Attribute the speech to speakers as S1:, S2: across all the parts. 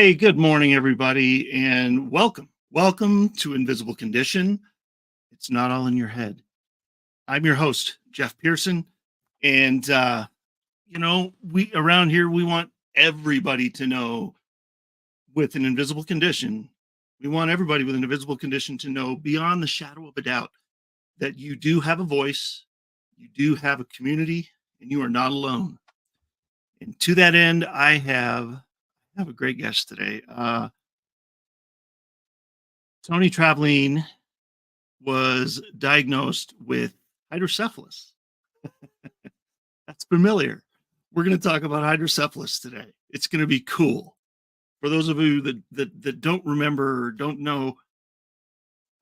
S1: Hey, good morning, everybody, and welcome. Welcome to Invisible Condition. It's not all in your head. I'm your host, Jeff Pearson, and we around here we want everybody to know with an invisible condition. We want everybody with an invisible condition to know beyond the shadow of a doubt that you do have a voice, you do have a community, and you are not alone. And to that end, I have a great guest today. Toni Travline was diagnosed with hydrocephalus. That's familiar. We're going to talk about hydrocephalus today. It's going to be cool. For those of you that don't remember or don't know,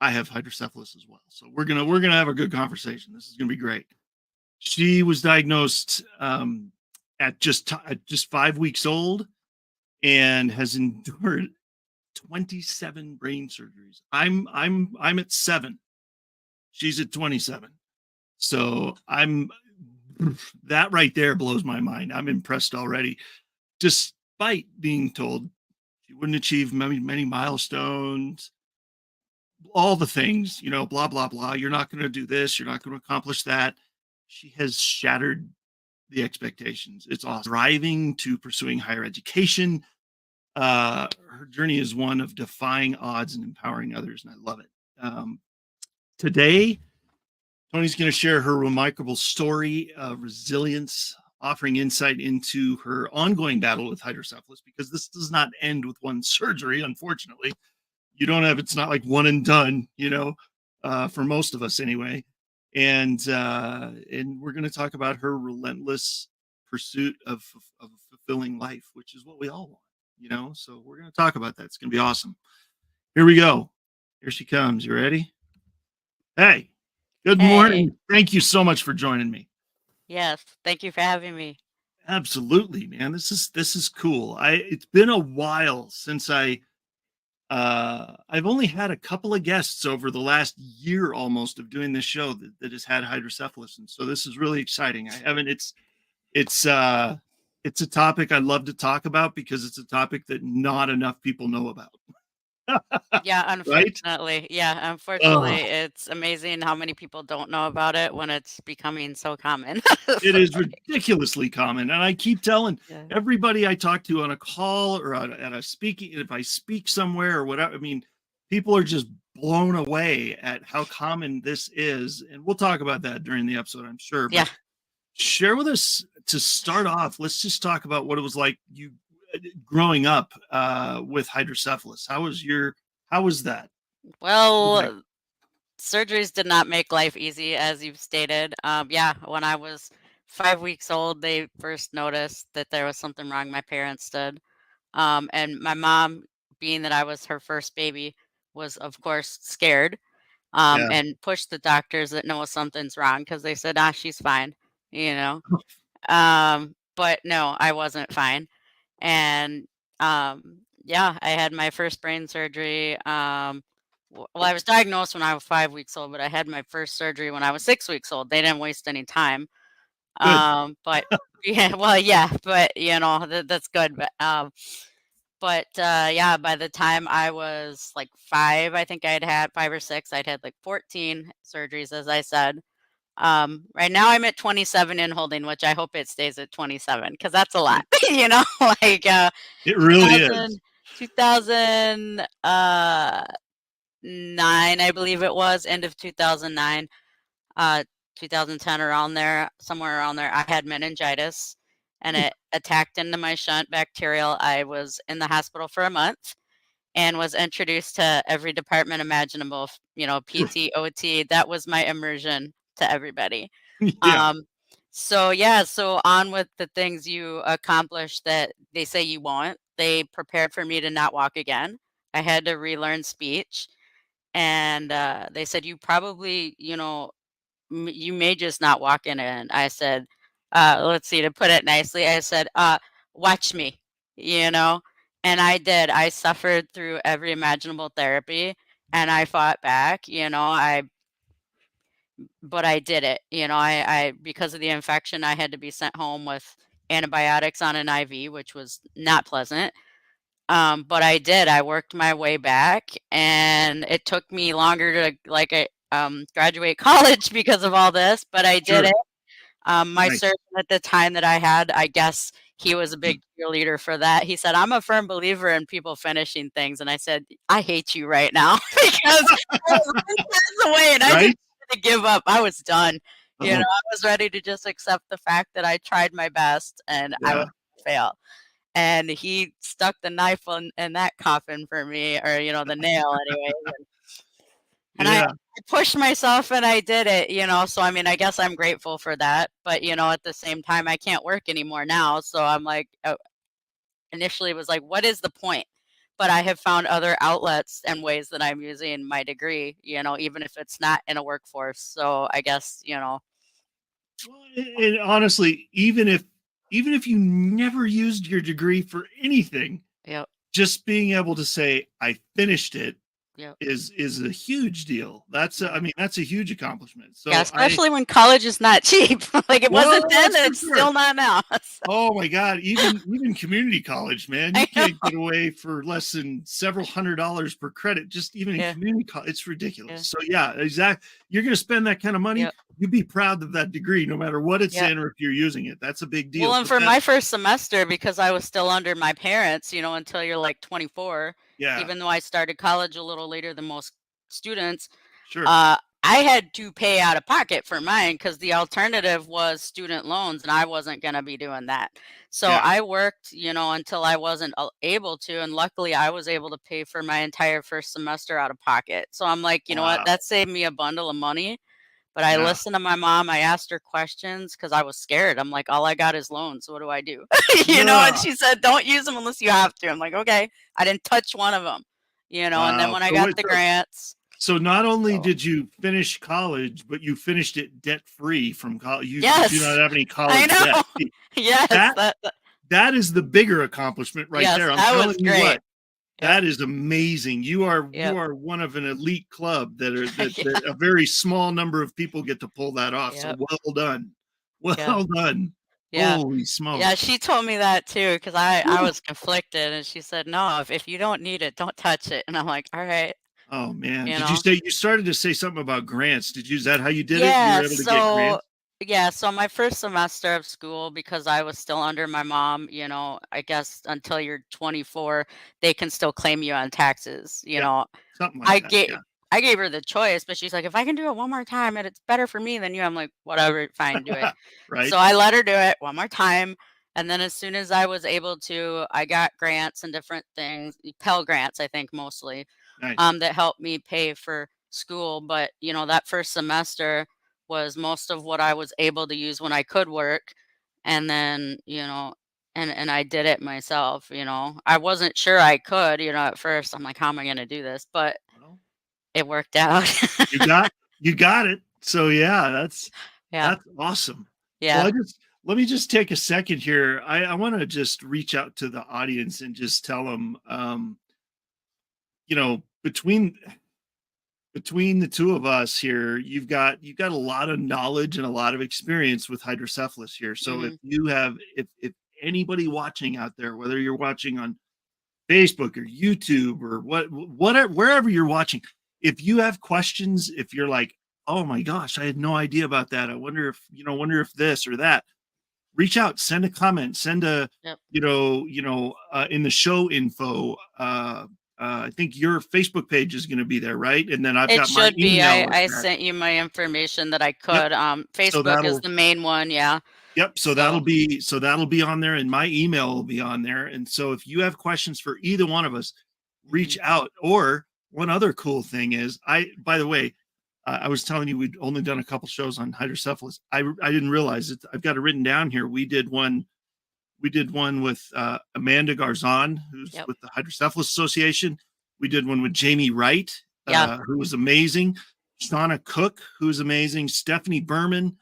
S1: I have hydrocephalus as well. So we're gonna have a good conversation. This is going to be great. She was diagnosed at just 5 weeks old and has endured 27 brain surgeries. I'm at 7. She's at 27. So that right there blows my mind. I'm impressed already, despite being told she wouldn't achieve many milestones, all the things, blah, blah, blah. You're not going to do this. You're not going to accomplish that. She has shattered the expectations. It's awesome. Driving to pursuing higher education. Her journey is one of defying odds and empowering others, and I love it. Today, Toni's going to share her remarkable story of resilience, offering insight into her ongoing battle with hydrocephalus, because this does not end with one surgery, unfortunately. It's not like one and done, for most of us anyway. And we're going to talk about her relentless pursuit of a fulfilling life, which is what we all want, so we're going to talk about that. It's going to be awesome. Here we go. Here she comes. You ready? Hey. Good morning. Thank you so much for joining me.
S2: Yes, thank you for having me.
S1: Absolutely, man. This is cool. It's been a while since I've only had a couple of guests over the last year almost of doing this show that has had hydrocephalus, and so this is really exciting. It's a topic I'd love to talk about because it's a topic that not enough people know about.
S2: Yeah,
S1: Right?
S2: unfortunately. Yeah, unfortunately, it's amazing how many people don't know about it when it's becoming so common.
S1: It is ridiculously common. And I keep telling
S2: Yeah.
S1: everybody I talk to on a call or at a speaking, if I speak somewhere or whatever, people are just blown away at how common this is. And we'll talk about that during the episode, I'm sure. But
S2: Yeah.
S1: share with us to start off. Let's just talk about what it was like you growing up with hydrocephalus. How was that?
S2: Well, surgeries did not make life easy, as you've stated. When I was 5 weeks old, they first noticed that there was something wrong. My parents did. And my mom, being that I was her first baby, was, of course, scared.
S1: Yeah.
S2: And pushed the doctors that no, something's wrong because they said, she's fine, you know. But no, I wasn't fine. And I had my first brain surgery. Well, I was diagnosed when I was 5 weeks old, but I had my first surgery when I was 6 weeks old. They didn't waste any time.
S1: Good.
S2: But that's good. By the time I was like 5, I think I'd had 5 or 6, I'd had like 14 surgeries, as I said. Right now I'm at 27 in holding, which I hope it stays at 27 because that's a lot,
S1: It really is.
S2: 2009, I believe it was, end of 2009, 2010, around there, somewhere around there, I had meningitis and it attacked into my shunt bacterial. I was in the hospital for a month and was introduced to every department imaginable, PT, OT. That was my immersion to everybody.
S1: Yeah.
S2: So on with the things you accomplished that they say you won't. They prepared for me to not walk again. I had to relearn speech. And they said, you probably, you may just not walk in it. And I said, let's see, to put it nicely, I said, watch me, and I did. I suffered through every imaginable therapy and I fought back, but I did it. I because of the infection, I had to be sent home with antibiotics on an IV, which was not pleasant. But I did. I worked my way back, and it took me longer to graduate college because of all this, but I did
S1: Sure.
S2: it. My
S1: Nice.
S2: surgeon at the time that I had, I guess he was a big cheerleader for that. He said, "I'm a firm believer in people finishing things," and I said, "I hate you right now," because I was 3 times away, and I just
S1: Right?
S2: wanted to give up. I was done. You know,
S1: Oh,
S2: I was ready to just accept the fact that I tried my best and I
S1: yeah.
S2: would fail. And he stuck the knife in that coffin for me, or, the nail anyways, and I
S1: Yeah.
S2: pushed myself and I did it, so, I mean, I guess I'm grateful for that, but, at the same time, I can't work anymore now, so I'm like, initially it was like, "What is the point?" But I have found other outlets and ways that I'm using my degree, even if it's not in a workforce, so I guess,
S1: Well, and honestly, even if you never used your degree for anything,
S2: yep,
S1: just being able to say, "I finished it,"
S2: yep,
S1: is a huge deal. That's a,
S2: yeah.
S1: I mean, that's a huge accomplishment.
S2: Yeah,
S1: So
S2: especially when college is not cheap, like, it wasn't
S1: well,
S2: then, and
S1: for
S2: it's
S1: sure.
S2: still not now, so
S1: Oh my God, even community college, man, you
S2: I know.
S1: can't get away for less than several $100s per credit, just even in
S2: Yeah,
S1: community college. It's ridiculous.
S2: yeah,
S1: So yeah, exactly. You're going to spend that kind of money.
S2: yep,
S1: You be proud of that degree, no matter what it's
S2: yep.
S1: in or if you're using it. That's a big
S2: Well,
S1: deal.
S2: and
S1: But
S2: for
S1: that,
S2: my first semester, because I was still under my parents, until you're like 24,
S1: yeah,
S2: even though I started college a little later than most students,
S1: sure,
S2: uh, I had to pay out of pocket for mine because the alternative was student loans, and I wasn't going to be doing that. So
S1: yeah,
S2: I worked, until I wasn't able to. And luckily, I was able to pay for my entire first semester out of pocket. So I'm like, you know what?
S1: wow,
S2: That saved me a bundle of money. But I
S1: yeah,
S2: listened to my mom, I asked her questions because I was scared. I'm like, "All I got is loans, what do I do?" And
S1: yeah,
S2: she said, "Don't use them unless you have to." I'm like, "Okay." I didn't touch one of them, and then
S1: wow.
S2: when I
S1: So
S2: got
S1: wait,
S2: the grants,
S1: so not only
S2: so
S1: did you finish college, but you finished it debt free from college. You do not
S2: yes,
S1: have any
S2: I
S1: college debt.
S2: know. Yes,
S1: That
S2: that
S1: that is the bigger accomplishment right
S2: yes,
S1: there. I'm
S2: that was
S1: telling you
S2: great.
S1: what,
S2: Yep,
S1: that is amazing. You are
S2: yep.
S1: one of an elite club that
S2: Yeah,
S1: a very small number of people get to pull that off. So
S2: yep,
S1: well done.
S2: yeah,
S1: Well done.
S2: yeah.
S1: Holy
S2: Yeah,
S1: smokes.
S2: she told me that too because I
S1: Woo.
S2: was conflicted, and she said, "No, if you don't need it, don't touch it." And I'm like, "Alright,"
S1: Oh man.
S2: you
S1: Did you
S2: know?
S1: say you started to say something about grants? Is that how you did it? You
S2: Yeah,
S1: were able to get
S2: so
S1: grants?
S2: my first semester of school, because I was still under my mom, I guess until you're 24, they can still claim you on taxes,
S1: Yeah. Something like
S2: I
S1: that.
S2: gave
S1: Yeah.
S2: I gave her the choice, but she's like, "If I can do it one more time and it's better for me than you," I'm like, "Whatever, fine, do it."
S1: Right.
S2: So I let her do it one more time, and then as soon as I was able to, I got grants and different things, Pell Grants, I think mostly,
S1: Nice.
S2: that helped me pay for school. But, that first semester was most of what I was able to use when I could work. And then, and I did it myself, I wasn't sure I could, at first. I'm like, how am I going to do this? But
S1: Well,
S2: it worked out.
S1: you got you got it. So yeah,
S2: Yeah.
S1: that's awesome. Well,
S2: Yeah.
S1: let me just take a second here. I want to just reach out to the audience and just tell them, between the two of us here, you've got a lot of knowledge and a lot of experience with hydrocephalus here. So
S2: Hmm.
S1: if anybody watching out there, whether you're watching on Facebook or YouTube or whatever, wherever you're watching, if you have questions, if you're like, oh my gosh, I had no idea about that. I wonder if this or that, reach out, send a comment, send a,
S2: Yep.
S1: in the show info, I think your Facebook page is going to be there, right? And then I've
S2: It
S1: got my
S2: should be.
S1: email
S2: I
S1: address.
S2: sent you my information that I
S1: Yep.
S2: could.
S1: So
S2: Facebook is
S1: that'll
S2: the main one. Yeah.
S1: Yep.
S2: So,
S1: So that'll be on there, and my email will be on there. And so if you have questions for either one of us,
S2: mhm.
S1: reach out. Or one other cool thing is, by the way, I was telling you we'd only done a couple shows on hydrocephalus. I didn't realize it. I've got it written down here. We did one. We did one with Amanda Garzon, who's
S2: Yep.
S1: with the Hydrocephalus Association. We did one with Jamie Wright,
S2: Yeah.
S1: who was amazing. Shauna Cook, who was amazing. Stephanie Berman.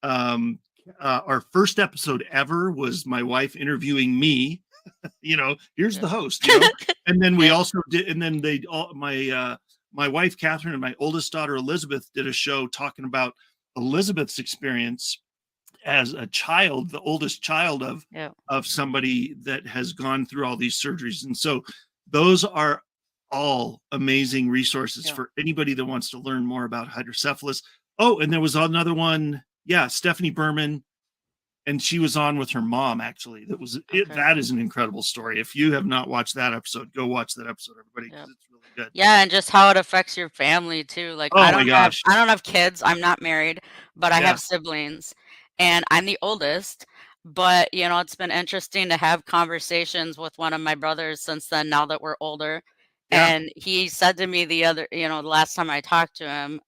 S1: Um, our first episode ever was my wife interviewing me. Here's the
S2: Yep.
S1: host. And then we
S2: Yep.
S1: also did, and then they all my wife Catherine and my oldest daughter Elizabeth did a show talking about Elizabeth's experience, as a child, the oldest child
S2: Yeah.
S1: of somebody that has gone through all these surgeries. And so those are all amazing resources
S2: Yeah.
S1: for anybody that wants to learn more about hydrocephalus. Oh, and there was another one. Yeah, Stephanie Berman, and she was on with her mom actually. That was it.
S2: Okay.
S1: That is an incredible story. If you have not watched that episode, go watch that episode, everybody,
S2: Yeah.
S1: because it's really good.
S2: Yeah, and just how it affects your family too. Like
S1: Oh my gosh.
S2: I don't have kids. I'm not married, but I
S1: Yeah.
S2: have siblings and I'm the oldest. But, it's been interesting to have conversations with one of my brothers since then now that we're older.
S1: Yeah.
S2: And he said to me the last time I talked to him,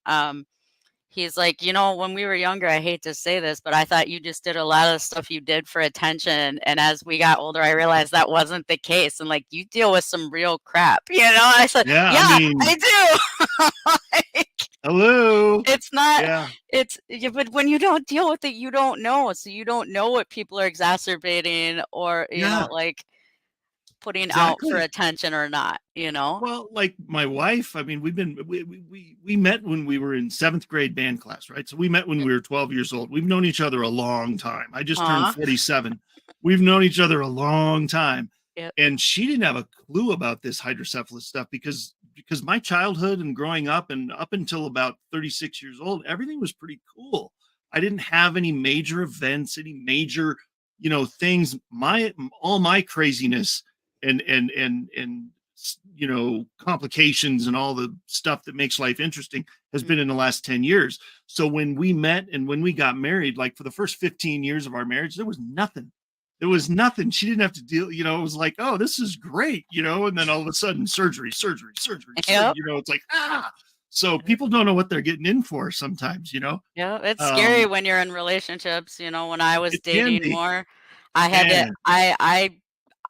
S2: he's like, when we were younger, I hate to say this, but I thought you just did a lot of stuff you did for attention. And as we got older, I realized that wasn't the case. And like, you deal with some real crap, I said,
S1: Yeah. I
S2: yeah,
S1: mean,
S2: I do. Like,
S1: hello.
S2: it's not,
S1: Yeah.
S2: yeah, but when you don't deal with it, you don't know. So you don't know what people are exacerbating or,
S1: Yeah.
S2: like putting out for
S1: Exactly.
S2: attention or not.
S1: Well, like my wife, I mean, we met when we were in 7th grade band class, right? So we met when we were 12 years old. We've known each other a long time. I just turned
S2: Aw.
S1: 47. We've known each other a long time.
S2: Yep.
S1: And she didn't have a clue about this hydrocephalus stuff because my childhood and growing up and up until about 36 years old, everything was pretty cool. I didn't have any major events, any major, things. All my craziness and complications and all the stuff that makes life interesting has been in the last 10 years. So when we met and when we got married, like for the first 15 years of our marriage, there was nothing. She didn't have to deal, it was like, oh, this is great, and then all of a sudden surgery.
S2: Yep.
S1: It's like, so people don't know what they're getting in for sometimes,
S2: Yeah, it's scary
S1: um,
S2: when you're in relationships. When I was
S1: it can
S2: dating
S1: be.
S2: more, I had to
S1: And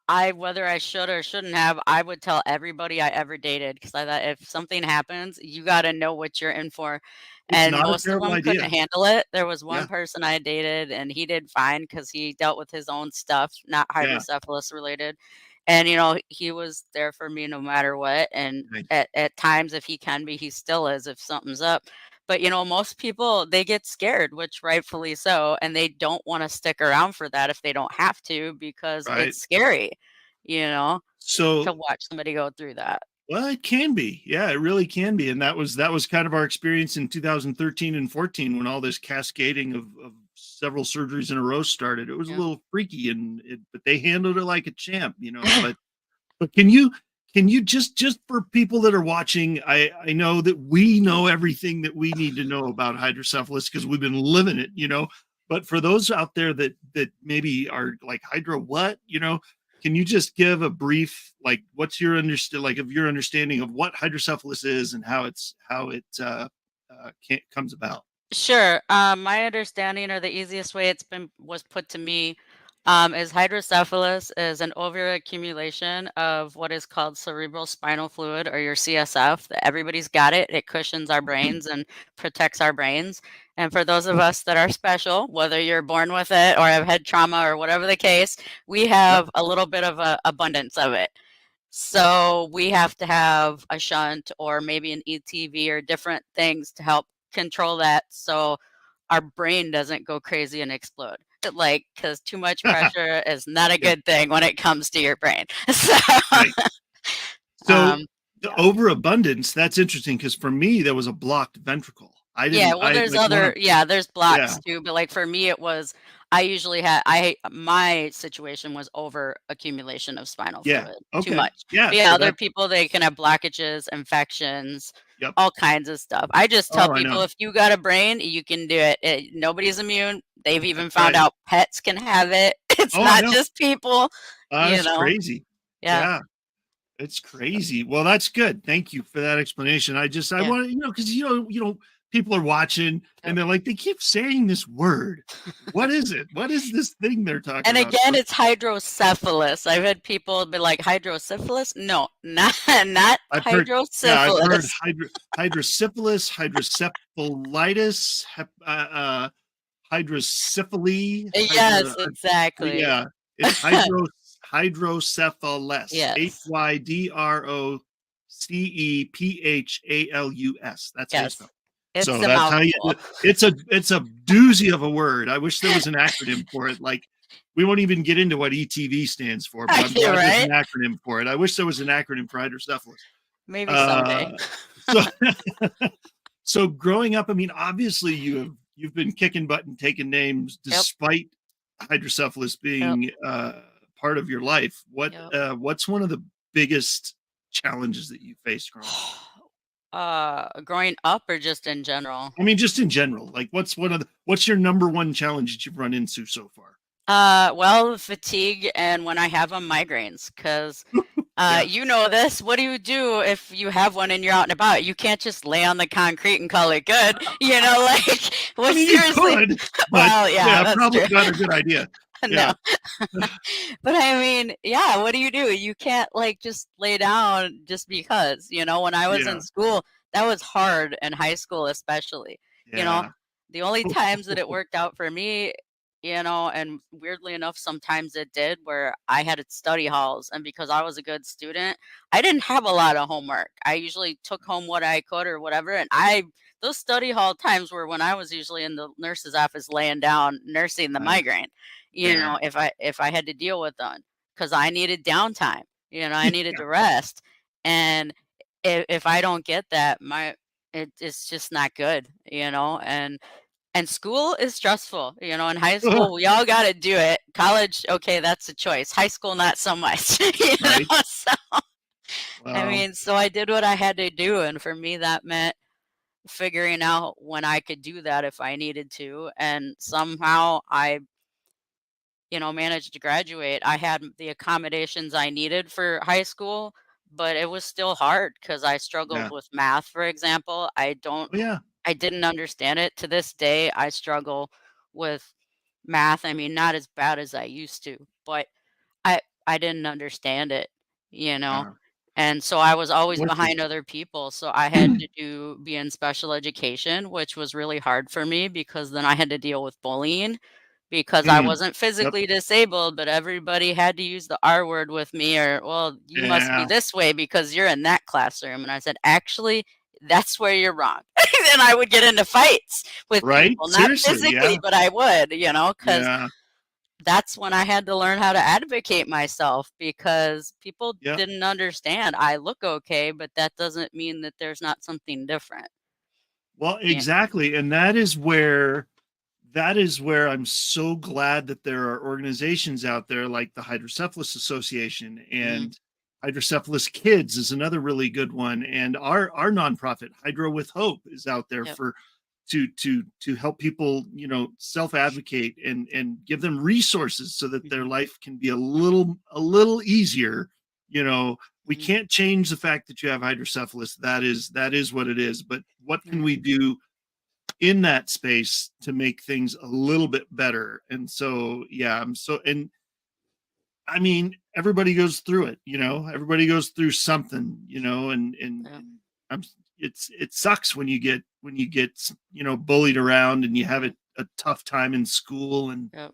S2: I whether I should or shouldn't have, I would tell everybody I ever dated because I thought if something happens, you gotta know what you're in for.
S1: it's
S2: And
S1: not a
S2: most of
S1: terrible
S2: them
S1: idea.
S2: couldn't handle it. There was one
S1: Yeah.
S2: person I dated and he did fine because he dealt with his own stuff, not
S1: Yeah.
S2: hydrocephalus related. And he was there for me no matter what. And
S1: Nice.
S2: at times if he can be, he still is if something's up. But most people they get scared, which rightfully so, and they don't want to stick around for that if they don't have to because
S1: Right.
S2: it's scary, you know, to
S1: So,
S2: watch somebody go through that.
S1: well, it can be. Yeah, it really can be. And that was kind of our experience in 2013 and 14 when all this cascading of several surgeries in a row started. It was a
S2: Yeah.
S1: little freaky but they handled it like a champ. But can you just for people that are watching, I know that we know everything that we need to know about hydrocephalus because we've been living it. But for those out there that maybe are like hydro what, can you just give a brief like what's your your understanding of what hydrocephalus is and how it comes about?
S2: Sure. My understanding or the easiest way was put to me is hydrocephalus is an overaccumulation of what is called cerebral spinal fluid or your CSF. Everybody's got it. It cushions our brains and protects our brains. And for those of us that are special, whether you're born with it or have had trauma or whatever the case, we
S1: Yep.
S2: have a little bit of a abundance of it. So we have to have a shunt or maybe an ETV or different things to help control that so our brain doesn't go crazy and explode. Like, because too much pressure is not a
S1: Yep.
S2: good thing when it comes to your brain. So,
S1: Right. So
S2: um,
S1: the
S2: yeah.
S1: overabundance, that's interesting because for me, there was a blocked ventricle.
S2: Yeah, well,
S1: I
S2: there's
S1: like one of,
S2: there's
S1: yeah,
S2: blocks too, but like for me, it was my situation was over accumulation of spinal
S1: yeah.
S2: fluid, too
S1: Okay.
S2: much.
S1: Yeah.
S2: But yeah,
S1: So
S2: other
S1: that,
S2: people they can have blockages, infections,
S1: yep.
S2: all kinds of stuff. I just tell
S1: Oh, I know.
S2: people if you got a brain, you can do it. Nobody's immune. They've even
S1: That's
S2: found
S1: right.
S2: out pets can have it. It's
S1: Oh, I
S2: not
S1: know.
S2: just people, you
S1: That's
S2: know.
S1: crazy.
S2: Yeah.
S1: Yeah. It's crazy. Well, that's good. Thank you for that explanation. I
S2: Yeah.
S1: want to, because people are watching and
S2: Yep.
S1: they're like, they keep saying this word. What is it? What is this thing they're talking
S2: And
S1: about?
S2: again, it's hydrocephalus. I've had people be like, hydrocephalus? No, not
S1: I've heard, yeah, I've heard
S2: hydrocephalus.
S1: hydrocephalus, hydrocephalitis, hydrocephaly,
S2: Yes, exactly.
S1: yeah, it's hydrocephalus,
S2: Yes,
S1: hydrocephalus. That's how you
S2: yes.
S1: spell it.
S2: It's
S1: So
S2: a
S1: that's how you do
S2: mouthful.
S1: it. It's a doozy of a word. I wish there was an acronym for it. Like, we won't even get into what ETV stands for, but I'm glad there's
S2: Right?
S1: an acronym for it. I wish there was an acronym for hydrocephalus.
S2: Maybe someday.
S1: Uh, so so growing up, I mean, obviously you've been kicking butt and taking names
S2: Yep.
S1: despite hydrocephalus being part of your life.
S2: Yep.
S1: What's one of the biggest challenges that you faced growing up?
S2: Growing up or just in general?
S1: I mean, just in general, like what's your number one challenge that you've run into so far?
S2: Well, fatigue and when I have migraines, because
S1: Yeah.
S2: you know this. What do you do if you have one and you're out and about? You can't just lay on the concrete and call it good. You know, like,
S1: I
S2: well,
S1: mean, you
S2: seriously.
S1: could, but
S2: Well, yeah,
S1: yeah,
S2: that's
S1: probably
S2: true.
S1: not a good idea.
S2: No.
S1: Yeah.
S2: But I mean, yeah, what do? You can't like just lay down just because, when I was in
S1: Yeah.
S2: school, that was hard in high school especially. You know,
S1: Yeah.
S2: the only times that it worked out for me, and weirdly enough, sometimes it did where I had study halls and because I was a good student, I didn't have a lot of homework. I usually took home what I could or whatever, and those study hall times were when I was usually in the nurse's office laying down nursing the
S1: Nice.
S2: migraine
S1: Yeah.
S2: if I had to deal with them, because I needed downtime, I needed
S1: Yeah.
S2: to rest. And if I don't get that, it's just not good, and school is stressful, in high school we all got to do it. College, okay, that's a choice. High school, not so much.
S1: Right.
S2: So I
S1: Wow.
S2: mean, so I did what I had to do, and for me that meant figuring out when I could do that if I needed to, and somehow I managed to graduate. I had the accommodations I needed for high school, but it was still hard because I struggled
S1: Yeah.
S2: with math, for example.
S1: Oh, yeah.
S2: I didn't understand it. To this day, I struggle with math. I mean, not as bad as I used to, but I didn't understand it, you know.
S1: Yeah.
S2: And so I was
S1: I'm
S2: always
S1: with you.
S2: behind other people. So I had to be in special education, which was really hard for me because then I had to deal with bullying because I
S1: Mm.
S2: wasn't
S1: Yep.
S2: physically disabled, but everybody had to use the R word with me or, well, you must be
S1: Yeah.
S2: this way because you're in that classroom. And I said, actually, that's where you're wrong. And I would get into fights with
S1: Right?
S2: people, not
S1: Seriously,
S2: physically,
S1: yeah.
S2: but I would, because
S1: Yeah.
S2: that's when I had to learn how to advocate myself because people
S1: Yep.
S2: didn't understand. I look okay, but that doesn't mean that there's not something different.
S1: Well,
S2: Yeah.
S1: exactly, and that is where I'm so glad that there are organizations out there like the Hydrocephalus Association,
S2: Mhm.
S1: and Hydrocephalus Kids is another really good one, and our nonprofit Hydro with Hope is out there
S2: Yep.
S1: for to help people, self-advocate and give them resources so that their
S2: Mhm.
S1: life can be a little easier. You know, we
S2: Mhm.
S1: can't change the fact that you have hydrocephalus. That is what it is. But what can
S2: Yeah.
S1: we do in that space to make things a little bit better? And so, yeah, and I mean, everybody goes through it, everybody goes through something,
S2: Yep.
S1: and I'm it sucks when you get bullied around and you have
S2: Yep.
S1: a tough time in school. And
S2: Yep.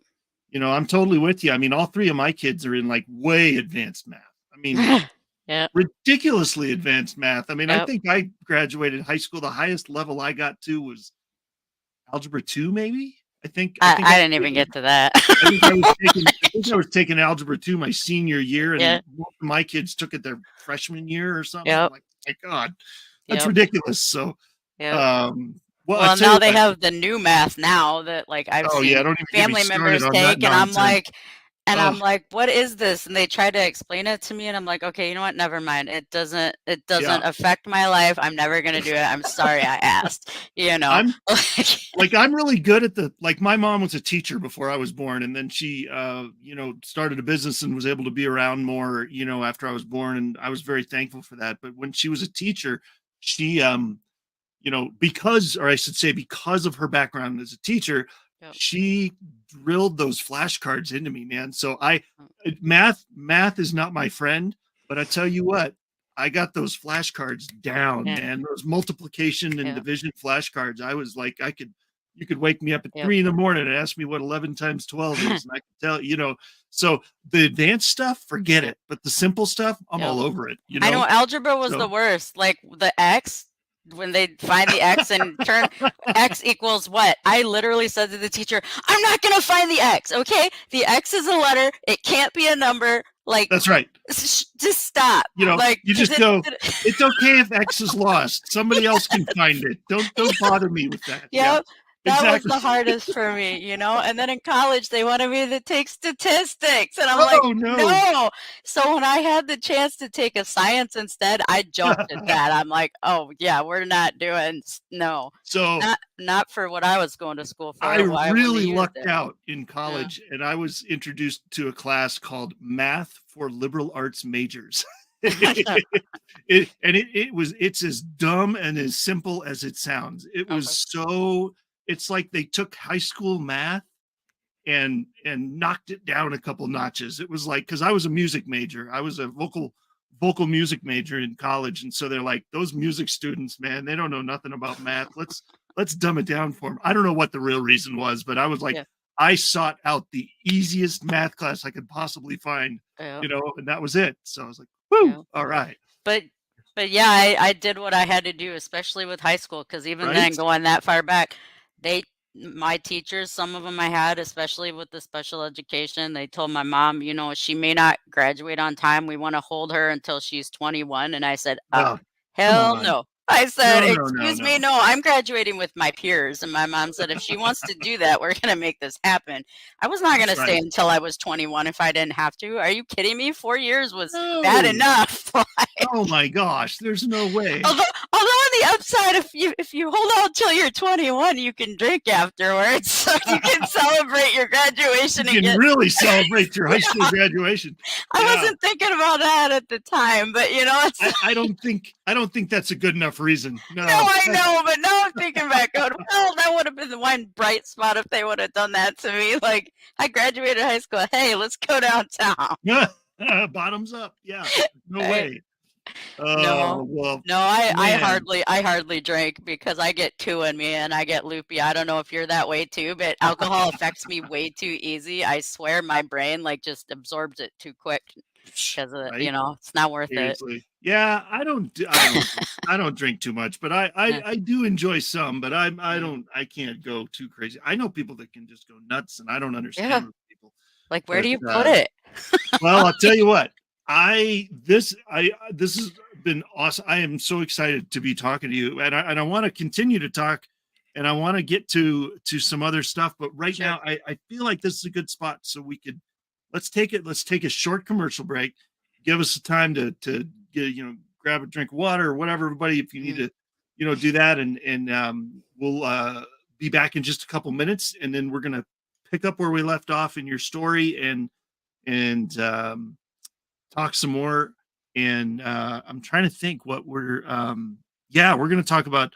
S1: I'm totally with you. I mean, all three of my kids are in like way advanced math. I mean,
S2: Yep.
S1: ridiculously advanced math. I mean, I
S2: Yep.
S1: think I graduated high school, the highest level I got to was algebra 2, maybe. I think
S2: I
S1: I was
S2: didn't even
S1: taking
S2: get to that.
S1: I think I was taking algebra 2 my senior year,
S2: Yeah.
S1: and most of my kids took it their freshman year or something. I'm
S2: Yep.
S1: like, "My god, that's
S2: Yep.
S1: ridiculous." So,
S2: Yep.
S1: well, I
S2: Well,
S1: tell you
S2: now they
S1: what.
S2: have the new math now that, like, I've
S1: Oh, yeah,
S2: seen
S1: don't even get me
S2: family
S1: started
S2: members
S1: on that
S2: take, and I'm
S1: nonsense.
S2: like and
S1: Oh,
S2: I'm like, "What is this?" And they try to explain it to me, and I'm like, "Okay, you know what? Never mind. It doesn't
S1: yeah.
S2: affect my life. I'm never gonna do it. I'm sorry I asked." You know?
S1: I'm
S2: Like
S1: I'm really good at my mom was a teacher before I was born, and then she, started a business and was able to be around more, after I was born, and I was very thankful for that. But when she was a teacher, she, or I should say, because of her background as a teacher,
S2: Yep.
S1: she drilled those flashcards into me, man. So
S2: Mm.
S1: math is not my friend, but I tell you what, I got those flashcards down,
S2: Yeah.
S1: man. Those multiplication and
S2: Yeah.
S1: division flashcards. I was like, you could wake me up at
S2: Yep.
S1: 3 in the morning and ask me what 11 times 12 is, and I could tell. So the advanced stuff, forget
S2: Yep.
S1: it. But the simple stuff, I'm
S2: Yep.
S1: all over it.
S2: I know algebra was the
S1: So
S2: worst. Like, the X, when they find the X and turn X equals what? I literally said to the teacher, I'm not going to find the X. Okay. The X is a letter. It can't be a number. Like,
S1: That's right.
S2: just stop. Like,
S1: you just go, it's okay if X is lost. Somebody else can find it. Don't bother me with that.
S2: Yep. Yeah. That
S1: exactly.
S2: was the hardest for me, And then in college, they wanted me to take statistics. And I'm like, no. So when I had the chance to take a science instead, I jumped at that. I'm like, oh, yeah, we're not doing, no.
S1: So
S2: not for what I was going to school for.
S1: I really lucked out in college, and I was introduced to a class called Math for Liberal Arts Majors. It's as dumb and as simple as it sounds. It was it's like they took high school math and knocked it down a couple notches. It was like, because I was a music major, I was a vocal music major in college, and so they're like, those music students, man, they don't know nothing about math. Let's dumb it down for them. I don't know what the real reason was, but I was like, I sought out the easiest math class I could possibly find, and that was it. So I was like, whoo, all right.
S2: But yeah, I did what I had to do, especially with high school, because even then, going that far back, my teachers, some of them I had, especially with the special education, they told my mom, she may not graduate on time. We want to hold her until she's 21. And I said, hell no. I said, excuse me, no, I'm graduating with my peers. And my mom said, if she wants to do that, we're going to make this happen. I was not going to stay until I was 21 if I didn't have to. Are you kidding me? 4 years was bad enough.
S1: Oh my gosh, there's no way.
S2: Although on the upside, if you hold out till you're 21, you can drink afterwards. So you can celebrate your graduation.
S1: You can really celebrate your high school graduation.
S2: I wasn't thinking about that at the time, but
S1: I don't think that's a good enough reason. No,
S2: I know, but now I'm thinking back, going, well, that would have been the one bright spot if they would have done that to me. Like, I graduated high school. Hey, let's go downtown.
S1: Bottoms up. Yeah, no way.
S2: I hardly drink because I get two in me and I get loopy. I don't know if you're that way too, but alcohol affects me way too easy. I swear my brain just absorbs it too quick because it's not worth it.
S1: Yeah, I don't drink too much, but I do enjoy some, but I can't go too crazy. I know people that can just go nuts, and I don't understand those people.
S2: Like, where do you put it?
S1: Well, I'll tell you what. This has been awesome. I am so excited to be talking to you, and I want to continue to talk, and I want to get to some other stuff. But right now, I feel like this is a good spot, so we could let's take a short commercial break. Give us the time to get grab a drink of water or whatever, everybody. If you need to do that, and we'll be back in just a couple minutes, and then we're gonna pick up where we left off in your story and talk some more. And I'm trying to think what we're going to talk about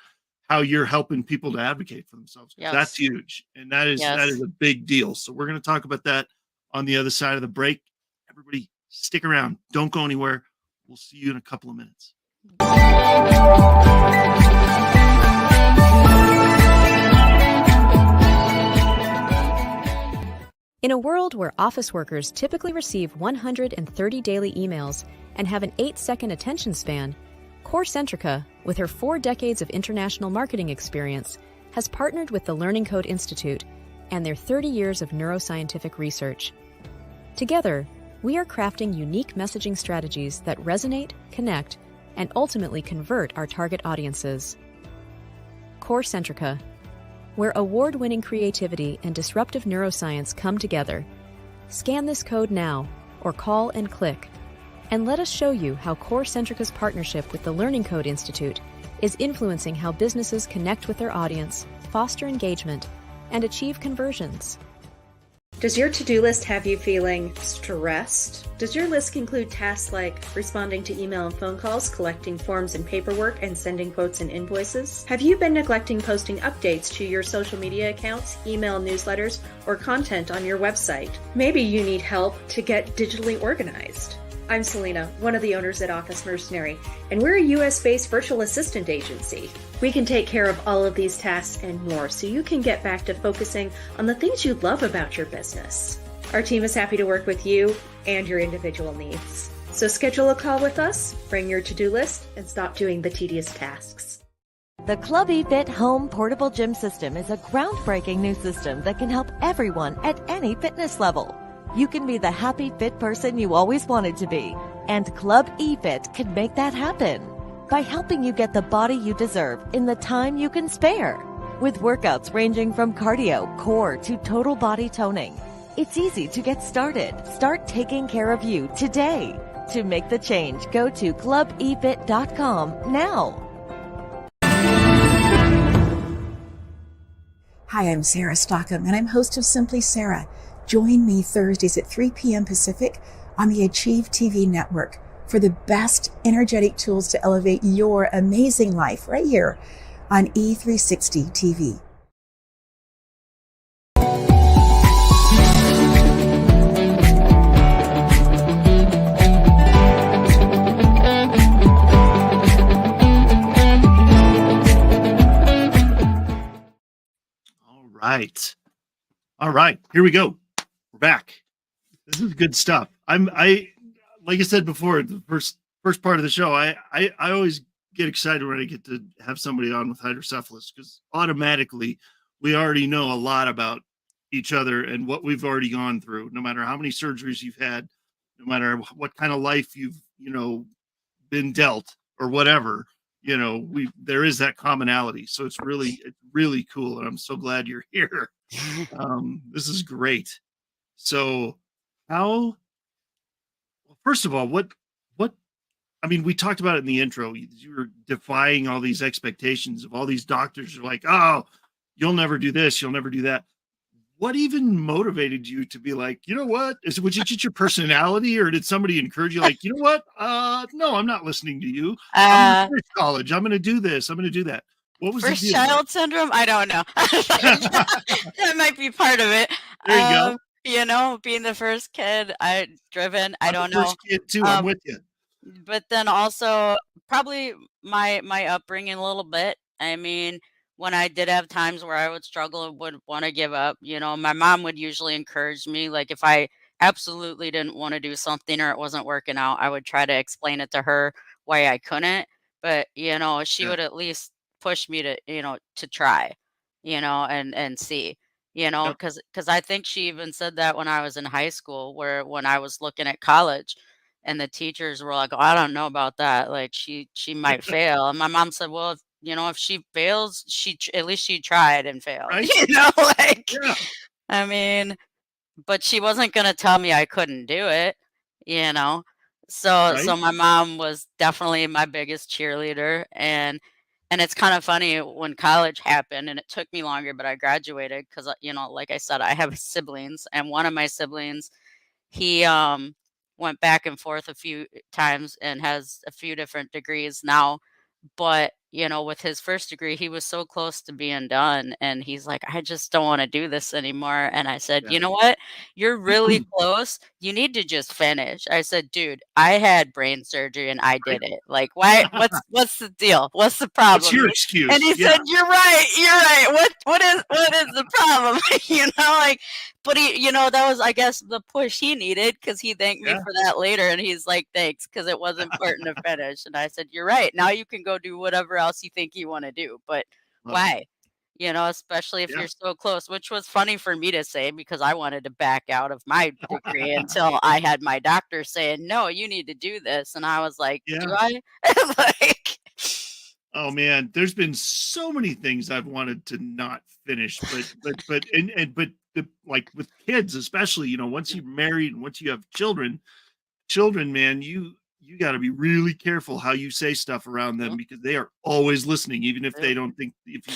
S1: how you're helping people to advocate for themselves. Yes. That's huge. And that is a big deal. So we're going to talk about that on the other side of the break. Everybody stick around. Don't go anywhere. We'll see you in a couple of minutes.
S3: In a world where office workers typically receive 130 daily emails and have an 8-second attention span, CoreCentrica, with her 4 decades of international marketing experience, has partnered with the Learning Code Institute and their 30 years of neuroscientific research. Together, we are crafting unique messaging strategies that resonate, connect, and ultimately convert our target audiences. CoreCentrica, where award-winning creativity and disruptive neuroscience come together. Scan this code now, or call and click, and let us show you how CoreCentrica's partnership with the Learning Code Institute is influencing how businesses connect with their audience, foster engagement, and achieve conversions.
S4: Does your to-do list have you feeling stressed? Does your list include tasks like responding to email and phone calls, collecting forms and paperwork, and sending quotes and invoices? Have you been neglecting posting updates to your social media accounts, email newsletters, or content on your website? Maybe you need help to get digitally organized. I'm Selena, one of the owners at Office Mercenary, and we're a US-based virtual assistant agency. We can take care of all of these tasks and more so you can get back to focusing on the things you love about your business. Our team is happy to work with you and your individual needs. So schedule a call with us, bring your to-do list, and stop doing the tedious tasks.
S5: The Club eFit Home Portable Gym System is a groundbreaking new system that can help everyone at any fitness level. You can be the happy, fit person you always wanted to be, and Club eFit can make that happen by helping you get the body you deserve in the time you can spare. With workouts ranging from cardio, core, to total body toning, it's easy to get started. Start taking care of you today. To make the change, go to clubefit.com now.
S6: Hi, I'm Sarah Stockham, and I'm host of Simply Sarah. Join me Thursdays at 3 p.m. Pacific on the Achieve TV network for the best energetic tools to elevate your amazing life right here on E360 TV.
S1: All right, here we go. We're back. This is good stuff. I like I said before, the first part of the show, I always get excited when I get to have somebody on with hydrocephalus, because automatically we already know a lot about each other and what we've already gone through, no matter how many surgeries you've had, no matter what kind of life you've, been dealt or whatever. There is that commonality. So it's really cool. And I'm so glad you're here. This is great. So first of all, we talked about it in the intro. You were defying all these expectations of all these doctors are like, oh, you'll never do this. You'll never do that. What even motivated you to be like, you know what? Was it just your personality, or did somebody encourage you like, you know what? No, I'm not listening to you. I'm going to college. I'm going to do this. I'm going to do that. What was
S2: first
S1: the deal?
S2: child syndrome? I don't know. That might be part of it.
S1: There you go.
S2: Being the first kid, I don't
S1: I'm the
S2: know.
S1: first kid too. I'm with you.
S2: But then also probably my upbringing a little bit. I mean, when I did have times where I would struggle and would want to give up, my mom would usually encourage me. Like if I absolutely didn't want to do something or it wasn't working out, I would try to explain it to her why I couldn't. But, she would at least push me to try, and see,
S1: Yep.
S2: because I think she even said that when I was in high school, where when I was looking at college and the teachers were like, oh, I don't know about that. Like she might fail. And my mom said, well, if she fails, at least she tried and failed,
S1: Right? Yeah.
S2: I mean, but she wasn't going to tell me I couldn't do it, So
S1: Right.
S2: my mom was definitely my biggest cheerleader, and it's kind of funny when college happened, and it took me longer, but I graduated because like I said, I have siblings, and one of my siblings, he went back and forth a few times and has a few different degrees now. But, with his first degree, he was so close to being done. And he's like, I just don't want to do this anymore. And I said,
S1: Yeah.
S2: you know what? You're really close. You need to just finish. I said, dude, I had brain surgery and I did it. Like, why? What's the deal? What's the problem?
S1: What's your excuse?
S2: And he said, you're right. You're right. What is the problem? But that was, I guess, the push he needed, because he thanked me for that later. And he's like, thanks, because it was important to finish. And I said, you're right. Now you can go do whatever else you think you want to do. But why? Especially if you're so close, which was funny for me to say, because I wanted to back out of my degree until I had my doctor saying, no, you need to do this. And I was like, do I?
S1: Oh man, there's been so many things I've wanted to not finish, but like with kids, especially, once you're married and once you have children, man, you got to be really careful how you say stuff around them, because they are always listening, even if they don't think, if you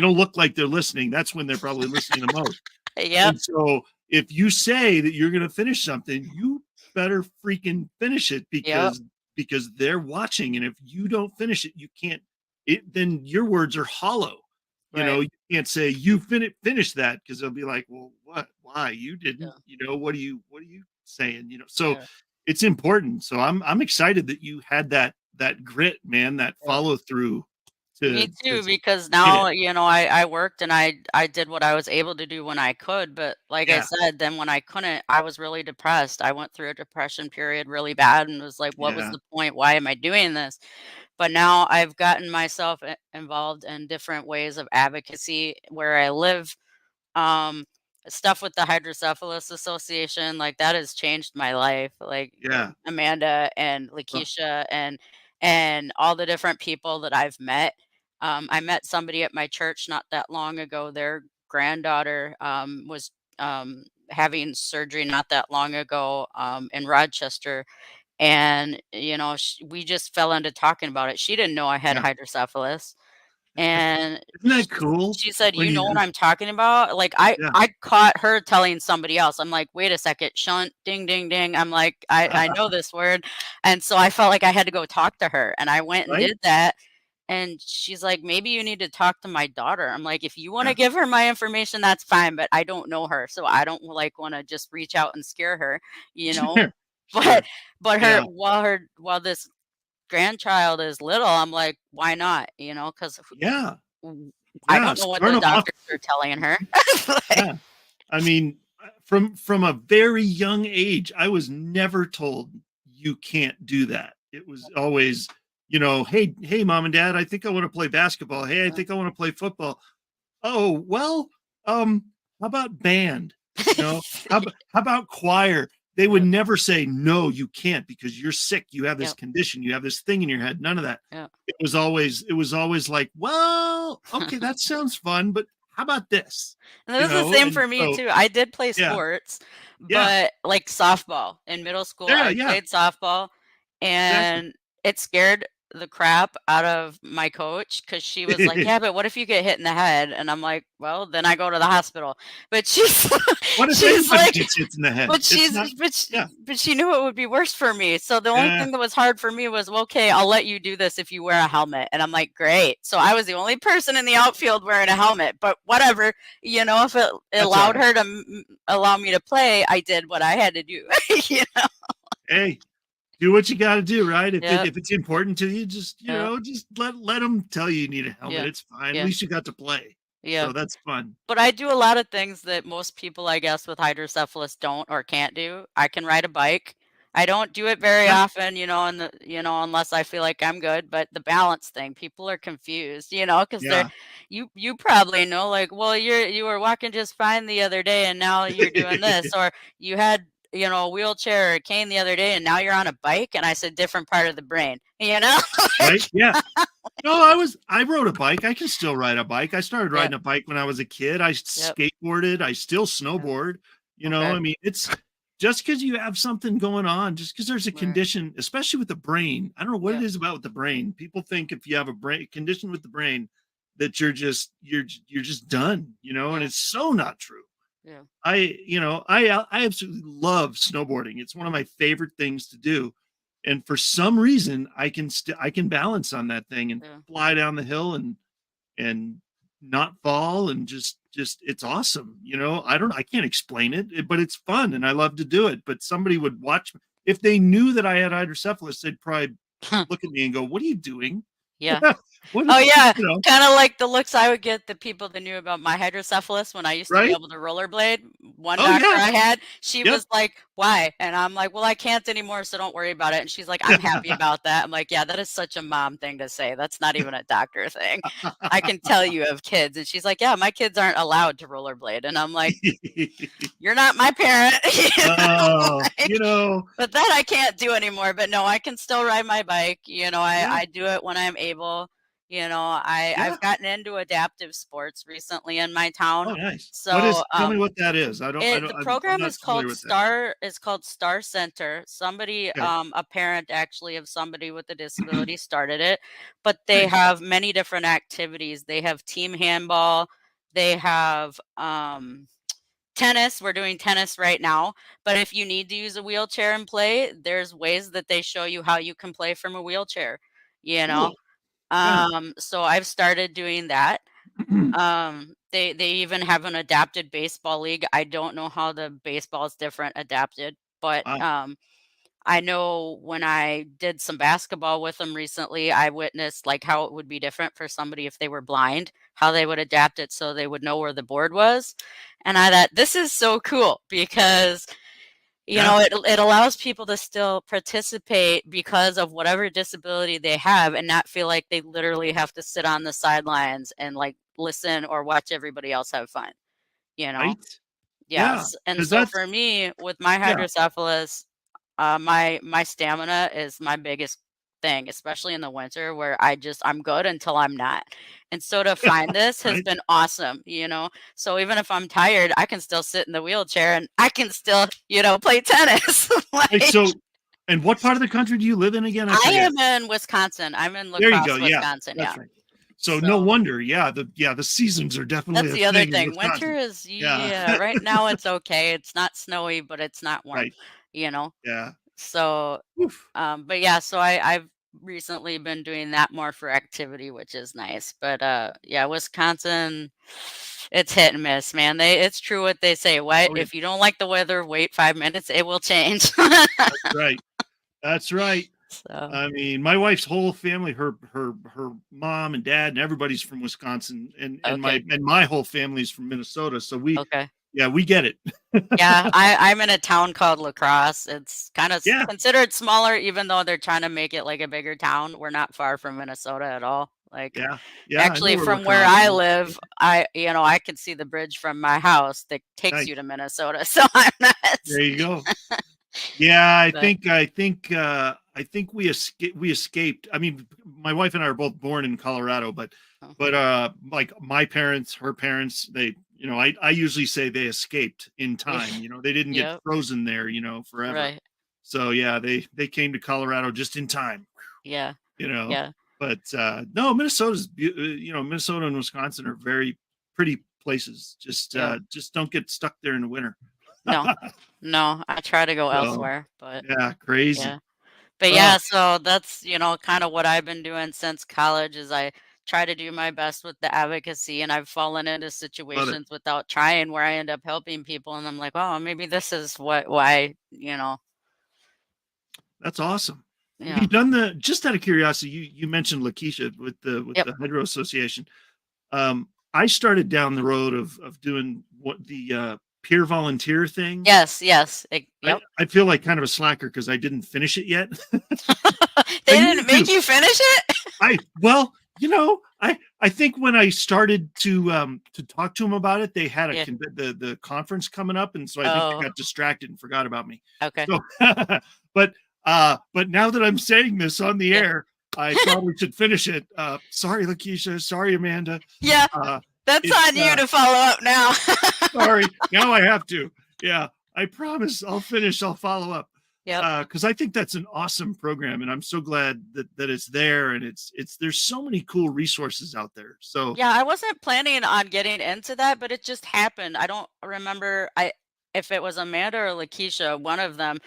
S1: don't look like they're listening, that's when they're probably listening the most.
S2: Yeah.
S1: And so if you say that you're going to finish something, you better freaking finish it, because they're watching. And if you don't finish it, you can't, then your words are hollow. You can't say you finish that, because they'll be like, well, what, why you didn't, what are you saying, so it's important. So I'm excited that you had that grit, man, that follow through.
S2: Me too, because now, I worked and I did what I was able to do when I could. But like I said, then when I couldn't, I was really depressed. I went through a depression period really bad and was like, what was the point? Why am I doing this? But now I've gotten myself involved in different ways of advocacy where I live. Um, Stuff with the Hydrocephalus Association, like that has changed my life. Like
S1: Yeah.
S2: Amanda and
S1: Well,
S2: Lakeisha and all the different people that I've met. I met somebody at my church not that long ago. Their granddaughter was having surgery not that long ago in Rochester. And, we just fell into talking about it. She didn't know I had
S1: yeah.
S2: hydrocephalus. And
S1: Isn't that cool?
S2: she said,
S1: When
S2: "You
S1: you
S2: know what
S1: just,
S2: I'm talking about?" Like, I
S1: yeah.
S2: I caught her telling somebody else. I'm like, "Wait a second, shunt, ding, ding, ding." I'm like, "I know this word." And so I felt like I had to go talk to her, and I went and
S1: Right?
S2: did that, and she's like, "Maybe you need to talk to my daughter." I'm like, "If you wanna
S1: Yeah.
S2: give her my information, that's fine, but I don't know her, so I don't, like, wanna just reach out and scare her, you know?"
S1: Sure.
S2: But
S1: Sure.
S2: but
S1: Yeah.
S2: while this grandchild is little, I'm like, "Why not?" 'Cause
S1: Yeah.
S2: I
S1: Yeah.
S2: don't know what
S1: Start
S2: the
S1: them off.
S2: doctors are telling her. Like,
S1: Yeah. I mean, from a very young age, I was never told you can't do that. It was always, hey, mom and dad, I think I want to play basketball. Hey, I think I want to play football. Oh, well, how about band? How about choir? They would
S2: Yep,
S1: never say, no, you can't because you're sick. You have this
S2: yep,
S1: condition. You have this thing in your head. None of that.
S2: yep.
S1: It was always like, well, okay, that sounds fun, but how about this?
S2: And it was the same
S1: And
S2: for me
S1: so,
S2: too. I did play
S1: yeah,
S2: sports,
S1: yeah,
S2: but like softball. In middle school,
S1: yeah,
S2: I
S1: yeah,
S2: played softball,
S1: exactly.
S2: and it scared the crap out of my coach because she was like, "Yeah, but what if you get hit in the head?" And I'm like, "Well, then I go to the hospital." But she's
S1: What if
S2: she's
S1: anybody
S2: like,
S1: gets hit in the head?
S2: But
S1: It's
S2: she's
S1: not,
S2: but sh
S1: yeah,
S2: but she knew it would be worse for me, so the only
S1: yeah,
S2: thing that was hard for me was, "Well, okay, I'll let you do this if you wear a helmet," and I'm like, "Great." So I was the only person in the outfield wearing a helmet, but whatever, if it
S1: that's all
S2: allowed
S1: right.
S2: her to allow me to play, I did what I had to do, you know?
S1: Hey, do what you got to do, right?
S2: Yep,
S1: If it's important to you, just
S2: yep,
S1: just let them tell you need a helmet.
S2: yeah,
S1: It's fine. At
S2: yeah,
S1: least you got to play,
S2: yeah.
S1: so that's fun.
S2: But I do a lot of things that most people, I guess, with hydrocephalus don't or can't do. I can ride a bike. I don't do it very
S1: Yeah,
S2: often, unless I feel like I'm good. But the balance thing, people are confused, because they're,
S1: yeah.
S2: you probably know, like, well, you were walking just fine the other day, and now you're doing this, or you had, a wheelchair or a cane the other day, and now you're on a bike. And I said, different part of the brain,
S1: Right?
S2: like,
S1: Yeah. No, I rode a bike. I can still ride a bike. I started
S2: yep,
S1: riding a bike when I was a kid. I
S2: yep,
S1: skateboarded. I still
S2: yep,
S1: snowboard.
S2: okay,
S1: I mean, it's just because you have something going on, just because there's a
S2: right,
S1: condition, especially with the brain. I don't know what it
S2: yep,
S1: is about with the brain. People think if you have a brain condition with the brain that you're just done, and
S2: yeah,
S1: it's so not true.
S2: yeah,
S1: I absolutely love snowboarding. It's one of my favorite things to do. And for some reason, I can balance on that thing and
S2: yeah,
S1: fly down the hill and not fall and just it's awesome. I can't explain it, but it's fun and I love to do it. But somebody would watch if they knew that I had hydrocephalus, they'd probably look at me and go, "What are you doing?"
S2: yeah.
S1: What
S2: Oh,
S1: is,
S2: yeah,
S1: you know,
S2: kinda like the looks I would get the people that knew about my hydrocephalus when I used to be
S1: right?
S2: able to rollerblade. One
S1: Oh
S2: doctor
S1: yeah.
S2: I had, she
S1: Yep.
S2: was like, "Why?" And I'm like, "Well, I can't anymore, so don't worry about it." And she's like, "I'm happy about that." I'm like, "Yeah, that is such a mom thing to say. That's not even a doctor thing. I can tell you have kids." And she's like, "Yeah, my kids aren't allowed to rollerblade." And I'm like, "You're not my parent."
S1: Oh,
S2: Like, but that I can't do anymore, but no, I can still ride my bike,
S1: yeah,
S2: I do it when I'm able.
S1: yeah.
S2: I've gotten into adaptive sports recently in my town.
S1: Oh, nice.
S2: So,
S1: Tell me what that is.
S2: the
S1: I'm
S2: program
S1: not
S2: is
S1: familiar
S2: called
S1: with that.
S2: Star Center. Somebody,
S1: Okay,
S2: a parent actually of somebody with a disability started it, but they
S1: nice.
S2: have many different activities. They have team handball, they have, tennis. We're doing tennis right now, but if you need to use a wheelchair and play, there's ways that they show you how you can play from a wheelchair, you know?
S1: Cool. Yeah.
S2: So I've started doing that. They even have an adapted baseball league. I don't know how the baseball is different adapted, but
S1: Wow.
S2: I know when I did some basketball with them recently, I witnessed like how it would be different for somebody if they were blind, how they would adapt it so they would know where the board was. And I thought this is so cool because you know, it allows people to still participate because of whatever disability they have and not feel like they literally have to sit on the sidelines and like listen or watch everybody else have fun, you know?
S1: Right? Yeah,
S2: Yes. And
S1: because
S2: so
S1: that's
S2: for me, with my
S1: yeah.
S2: hydrocephalus, my stamina is my biggest thing, especially in the winter where I'm good until I'm not. And so to find this has
S1: Right?
S2: been awesome, you know. So even if I'm tired, I can still sit in the wheelchair and I can still, you know, play tennis.
S1: Right,
S2: Like
S1: so and what part of the country do you live in again? I
S2: I
S1: forget.
S2: am in Wisconsin. I'm in La
S1: There you go,
S2: Crosse,
S1: yeah,
S2: Wisconsin.
S1: that's
S2: Yeah.
S1: right. So no
S2: So
S1: wonder, the seasons are definitely
S2: that's
S1: a
S2: the other
S1: thing in
S2: thing. Winter
S1: Wisconsin.
S2: is,
S1: Yeah.
S2: yeah, right now it's okay. It's not snowy, but it's not warm,
S1: Right,
S2: you know.
S1: yeah.
S2: So
S1: Oof.
S2: but yeah, so I've recently been doing that more for activity, which is nice. But yeah, Wisconsin, it's hit and miss, man. It's true what they say. What
S1: Oh, yeah,
S2: if you don't like the weather, wait 5 minutes, it will change.
S1: that's right. That's right.
S2: So
S1: I mean, my wife's whole family, her mom and dad and everybody's from Wisconsin,
S2: okay,
S1: and my whole family's from Minnesota, so
S2: okay.
S1: we get it.
S2: Yeah, I'm in a town called La Crosse. It's kind of
S1: Yeah,
S2: considered smaller, even though they're trying to make it like a bigger town. We're not far from Minnesota at all. Like
S1: yeah, yeah, I know
S2: actually
S1: where
S2: from where
S1: lacrosse
S2: I
S1: is.
S2: live, I can see the bridge from my house that takes you
S1: Nice.
S2: to Minnesota. So I'm not
S1: There you go. Yeah,
S2: but
S1: I think we escaped. I mean, my wife and I are both born in Colorado,
S2: oh,
S1: like my parents, her parents, I usually say they escaped in
S2: yeah,
S1: time. They didn't get
S2: yep,
S1: frozen there, forever.
S2: right.
S1: So yeah, they came to Colorado just in time,
S2: Yeah,
S1: you know.
S2: yeah.
S1: But no, Minnesota and Wisconsin are very pretty places.
S2: Yeah.
S1: Just don't get stuck there in the winter.
S2: No. No, I try to go
S1: So
S2: elsewhere, but
S1: yeah,
S2: yeah.
S1: crazy.
S2: But
S1: Oh,
S2: yeah, so that's, kind of what I've been doing since college is I try to do my best with the advocacy and I've fallen into
S1: love it.
S2: situations without trying where I end up helping people and I'm like, "Oh, maybe this is why,
S1: That's awesome. Have you
S2: yeah.
S1: done just out of curiosity, you mentioned Lakeisha with
S2: Yep.
S1: the Hydro Association. I started down the road of doing what the peer volunteer thing.
S2: Yes, yes.
S1: I,
S2: Yep.
S1: I feel like kind of a slacker because I didn't finish it yet.
S2: They
S1: I
S2: didn't
S1: need
S2: make
S1: to.
S2: you finish it?
S1: Well, I think when I started to talk to them about it, they had
S2: Yeah.
S1: the conference coming up, and so I think they
S2: Oh,
S1: got distracted and forgot about me.
S2: okay.
S1: So, but but now that I'm saying this on the
S2: Yeah.
S1: air, I probably should finish it. Sorry, Lakeisha. Sorry, Amanda.
S2: Yeah,
S1: Uh,
S2: that's
S1: it's
S2: on you to follow up now.
S1: sorry. Now I have to. Yeah, I promise. I'll finish. I'll follow up.
S2: Yep.
S1: Because I think that's an awesome program, and I'm so glad that it's there, and it's there's so many cool resources out there. So
S2: Yeah, I wasn't planning on getting into that, but it just happened. I don't remember if it was Amanda or Lakeisha, one of them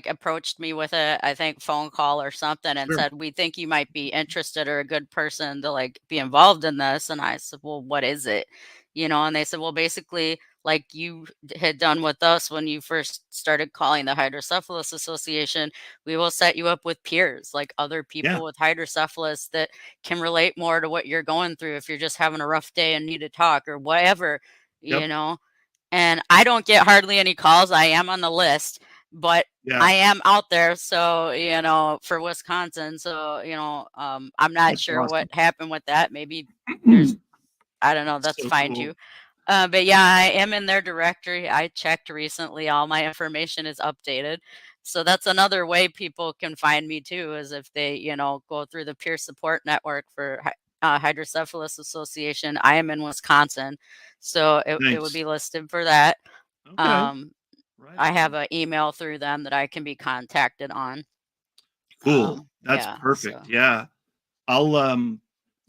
S2: approached me with a, I think, phone call or something and
S1: sure,
S2: said, "We think you might be interested or a good person to be involved in this." And I said, "Well, what is it?" And they said, "Well, basically, like you had done with us when you first started calling the Hydrocephalus Association, we will set you up with peers, like other
S1: yeah,
S2: people with hydrocephalus that can relate more to what you're going through if you're just having a rough day and need to talk or whatever,
S1: yep,
S2: you know." And I don't get hardly any calls. I am on the list, but
S1: yeah.
S2: I am out there. So, for Wisconsin. So, I'm not
S1: That's
S2: sure what
S1: awesome.
S2: happened with that. Maybe there's, I don't know, that's
S1: So
S2: fine
S1: cool.
S2: too. But yeah, I am in their directory. I checked recently. All my information is updated. So that's another way people can find me too, is if they, go through the peer support network for Hydrocephalus Association. I am in Wisconsin. So it would
S1: Nice.
S2: be listed for that.
S1: Okay.
S2: Um,
S1: Right
S2: I have
S1: on.
S2: an email through them that I can be contacted on.
S1: Cool. That's
S2: Yeah. So
S1: perfect. Yeah. I'll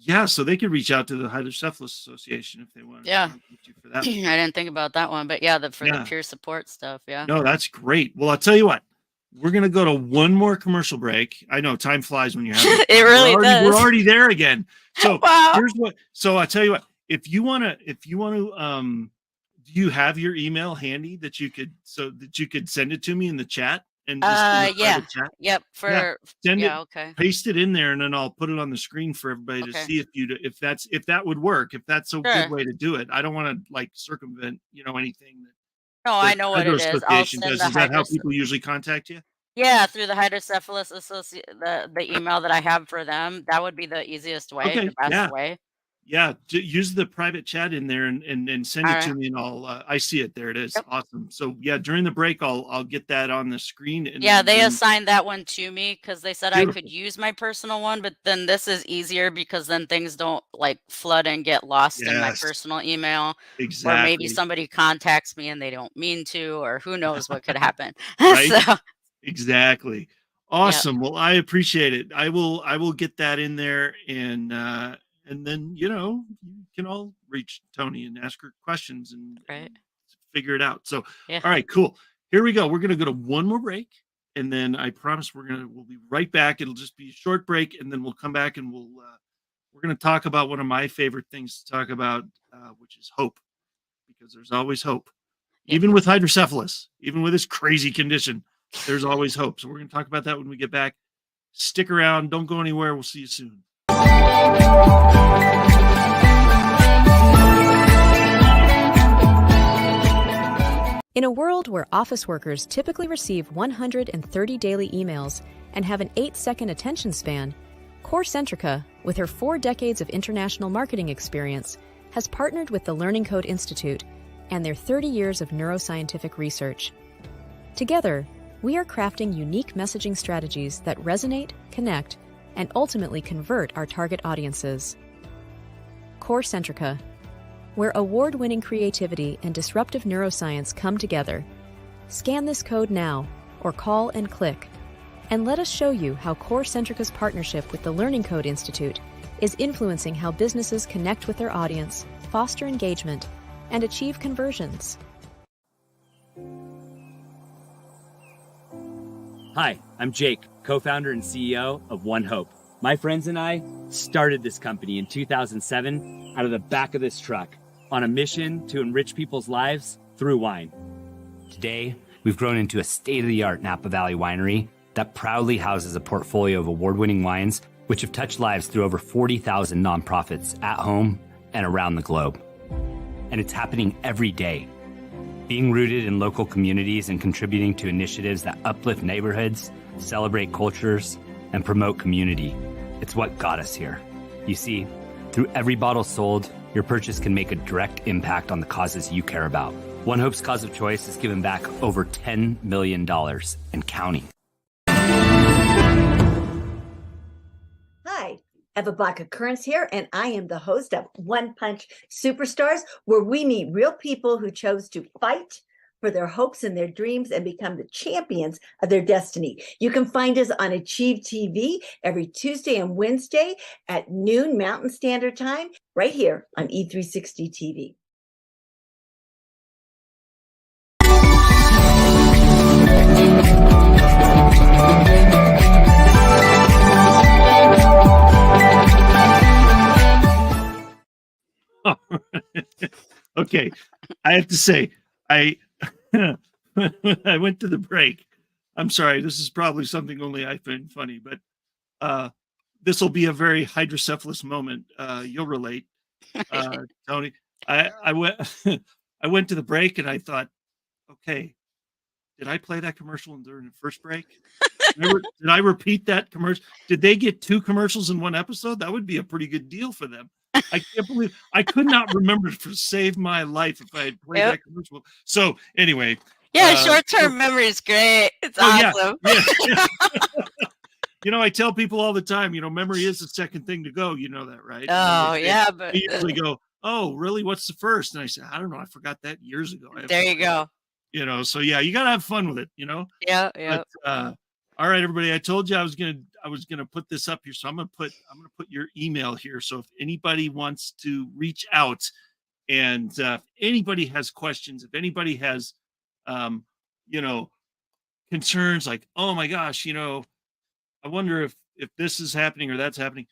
S1: yeah, so they could reach out to the Hydrocephalus Association if they wanted to
S2: yeah,
S1: contact you for
S2: I
S1: that.
S2: didn't think about that one, but yeah, for the
S1: Yeah.
S2: peer support stuff. Yeah.
S1: No, that's great. Well, I'll tell you what. We're gonna go to one more commercial break. I know time flies when you're having
S2: It
S1: fun.
S2: really
S1: We're
S2: does.
S1: already there again. So
S2: Wow.
S1: so I tell you what, if you wanna do you have your email handy that you could send it to me in the chat and just in the
S2: Yeah.
S1: private chat?
S2: Yep.
S1: Yeah. Send it,
S2: Yeah. Okay.
S1: paste it in there, and then I'll put it on the screen for everybody to
S2: Okay.
S1: see if that would work, if that's a good
S2: Sure.
S1: way to do it. I don't want to like circumvent, anything that
S2: No, I know what
S1: Hydro
S2: it is. I'll
S1: Association
S2: send
S1: does.
S2: the
S1: Is that how
S2: hydrocephalus.
S1: people usually contact you?
S2: Yeah, through the hydrocephalus the email that I have for them. That would be the easiest way, the
S1: Okay,
S2: best
S1: yeah.
S2: way.
S1: Yeah, use the private chat in there and send
S2: All
S1: it
S2: right.
S1: to me, and I'll I see it. There it is.
S2: Yep.
S1: Awesome. So yeah, during the break, I'll get that on the screen, and
S2: Yeah, they
S1: then
S2: assigned that one to me because they said I could
S1: beautiful.
S2: use my personal one, but then this is easier because then things don't like flood and get lost in my
S1: Yes,
S2: personal email, or maybe
S1: exactly.
S2: somebody contacts me and they don't mean to, or who knows what could happen.
S1: Right?
S2: So,
S1: Exactly.
S2: yeah,
S1: Awesome. Well, I appreciate it. I will get that in there, and then you can all reach Toni and ask her questions and
S2: right.
S1: figure it out. So
S2: Yeah.
S1: all right, cool. Here we go. We're gonna go to one more break, and then I promise we'll be right back. It'll just be a short break, and then we'll come back and we're gonna talk about one of my favorite things to talk about, which is hope, because there's always hope.
S2: Yep.
S1: Even with hydrocephalus, even with this crazy condition, there's always hope. So we're going to talk about that when we get back. Stick around. Don't go anywhere. We'll see you soon.
S3: In a world where office workers typically receive 130 daily emails and have an 8-second attention span, Centrica, with her 4 decades of international marketing experience, has partnered with the Learning Code Institute and their 30 years of neuroscientific research. Together, we are crafting unique messaging strategies that resonate, connect, and ultimately convert our target audiences. Centrica, where award-winning creativity and disruptive neuroscience come together. Scan this code now, or call and click, and let us show you how Centrica's partnership with the Learning Code Institute is influencing how businesses connect with their audience, foster engagement, and achieve conversions.
S7: Hi, I'm Jake, co-founder and CEO of One Hope. My friends and I started this company in 2007 out of the back of this truck on a mission to enrich people's lives through wine. Today, we've grown into a state-of-the-art Napa Valley winery that proudly houses a portfolio of award-winning wines which have touched lives through over 40,000 nonprofits at home and around the globe. And it's happening every day. Being rooted in local communities and contributing to initiatives that uplift neighborhoods, celebrate cultures, and promote community. It's what got us here. You see, through every bottle sold, your purchase can make a direct impact on the causes you care about. One Hope's cause of choice has given back over $10 million and counting.
S8: Hi, Eva Baca-Kearns here, and I am the host of One Punch Superstars, where we meet real people who chose to fight for their hopes and their dreams and become the champions of their destiny. You can find us on Achieve TV every Tuesday and Wednesday at noon Mountain Standard Time, right here on E360 TV.
S1: Okay, I have to say, I went to the break. I'm sorry, this is probably something only I find funny, but this will be a very hydrocephalus moment. You'll relate, Toni. I went I went to the break and I thought, okay, did I play that commercial during the first break? Did I repeat that commercial? Did they get 2 commercials in one episode? That would be a pretty good deal for them. I can't believe I could not remember to save my life if I had played that commercial. So anyway,
S2: Yeah, short-term memory is great. It's awesome.
S1: Yeah. I tell people all the time, memory is the second thing to go. You know that, right?
S2: Oh,
S1: They
S2: yeah, but
S1: usually go, "Oh, really? What's the first?" And I said, "I don't know. I forgot that years ago."
S2: there you go.
S1: So yeah, you gotta have fun with it.
S2: Yeah.
S1: But, all right, everybody. I told you I was gonna put this up here, so I'm gonna put your email here. So if anybody wants to reach out, and if anybody has questions, if anybody has, concerns like, oh my gosh, I wonder if this is happening or that's happening,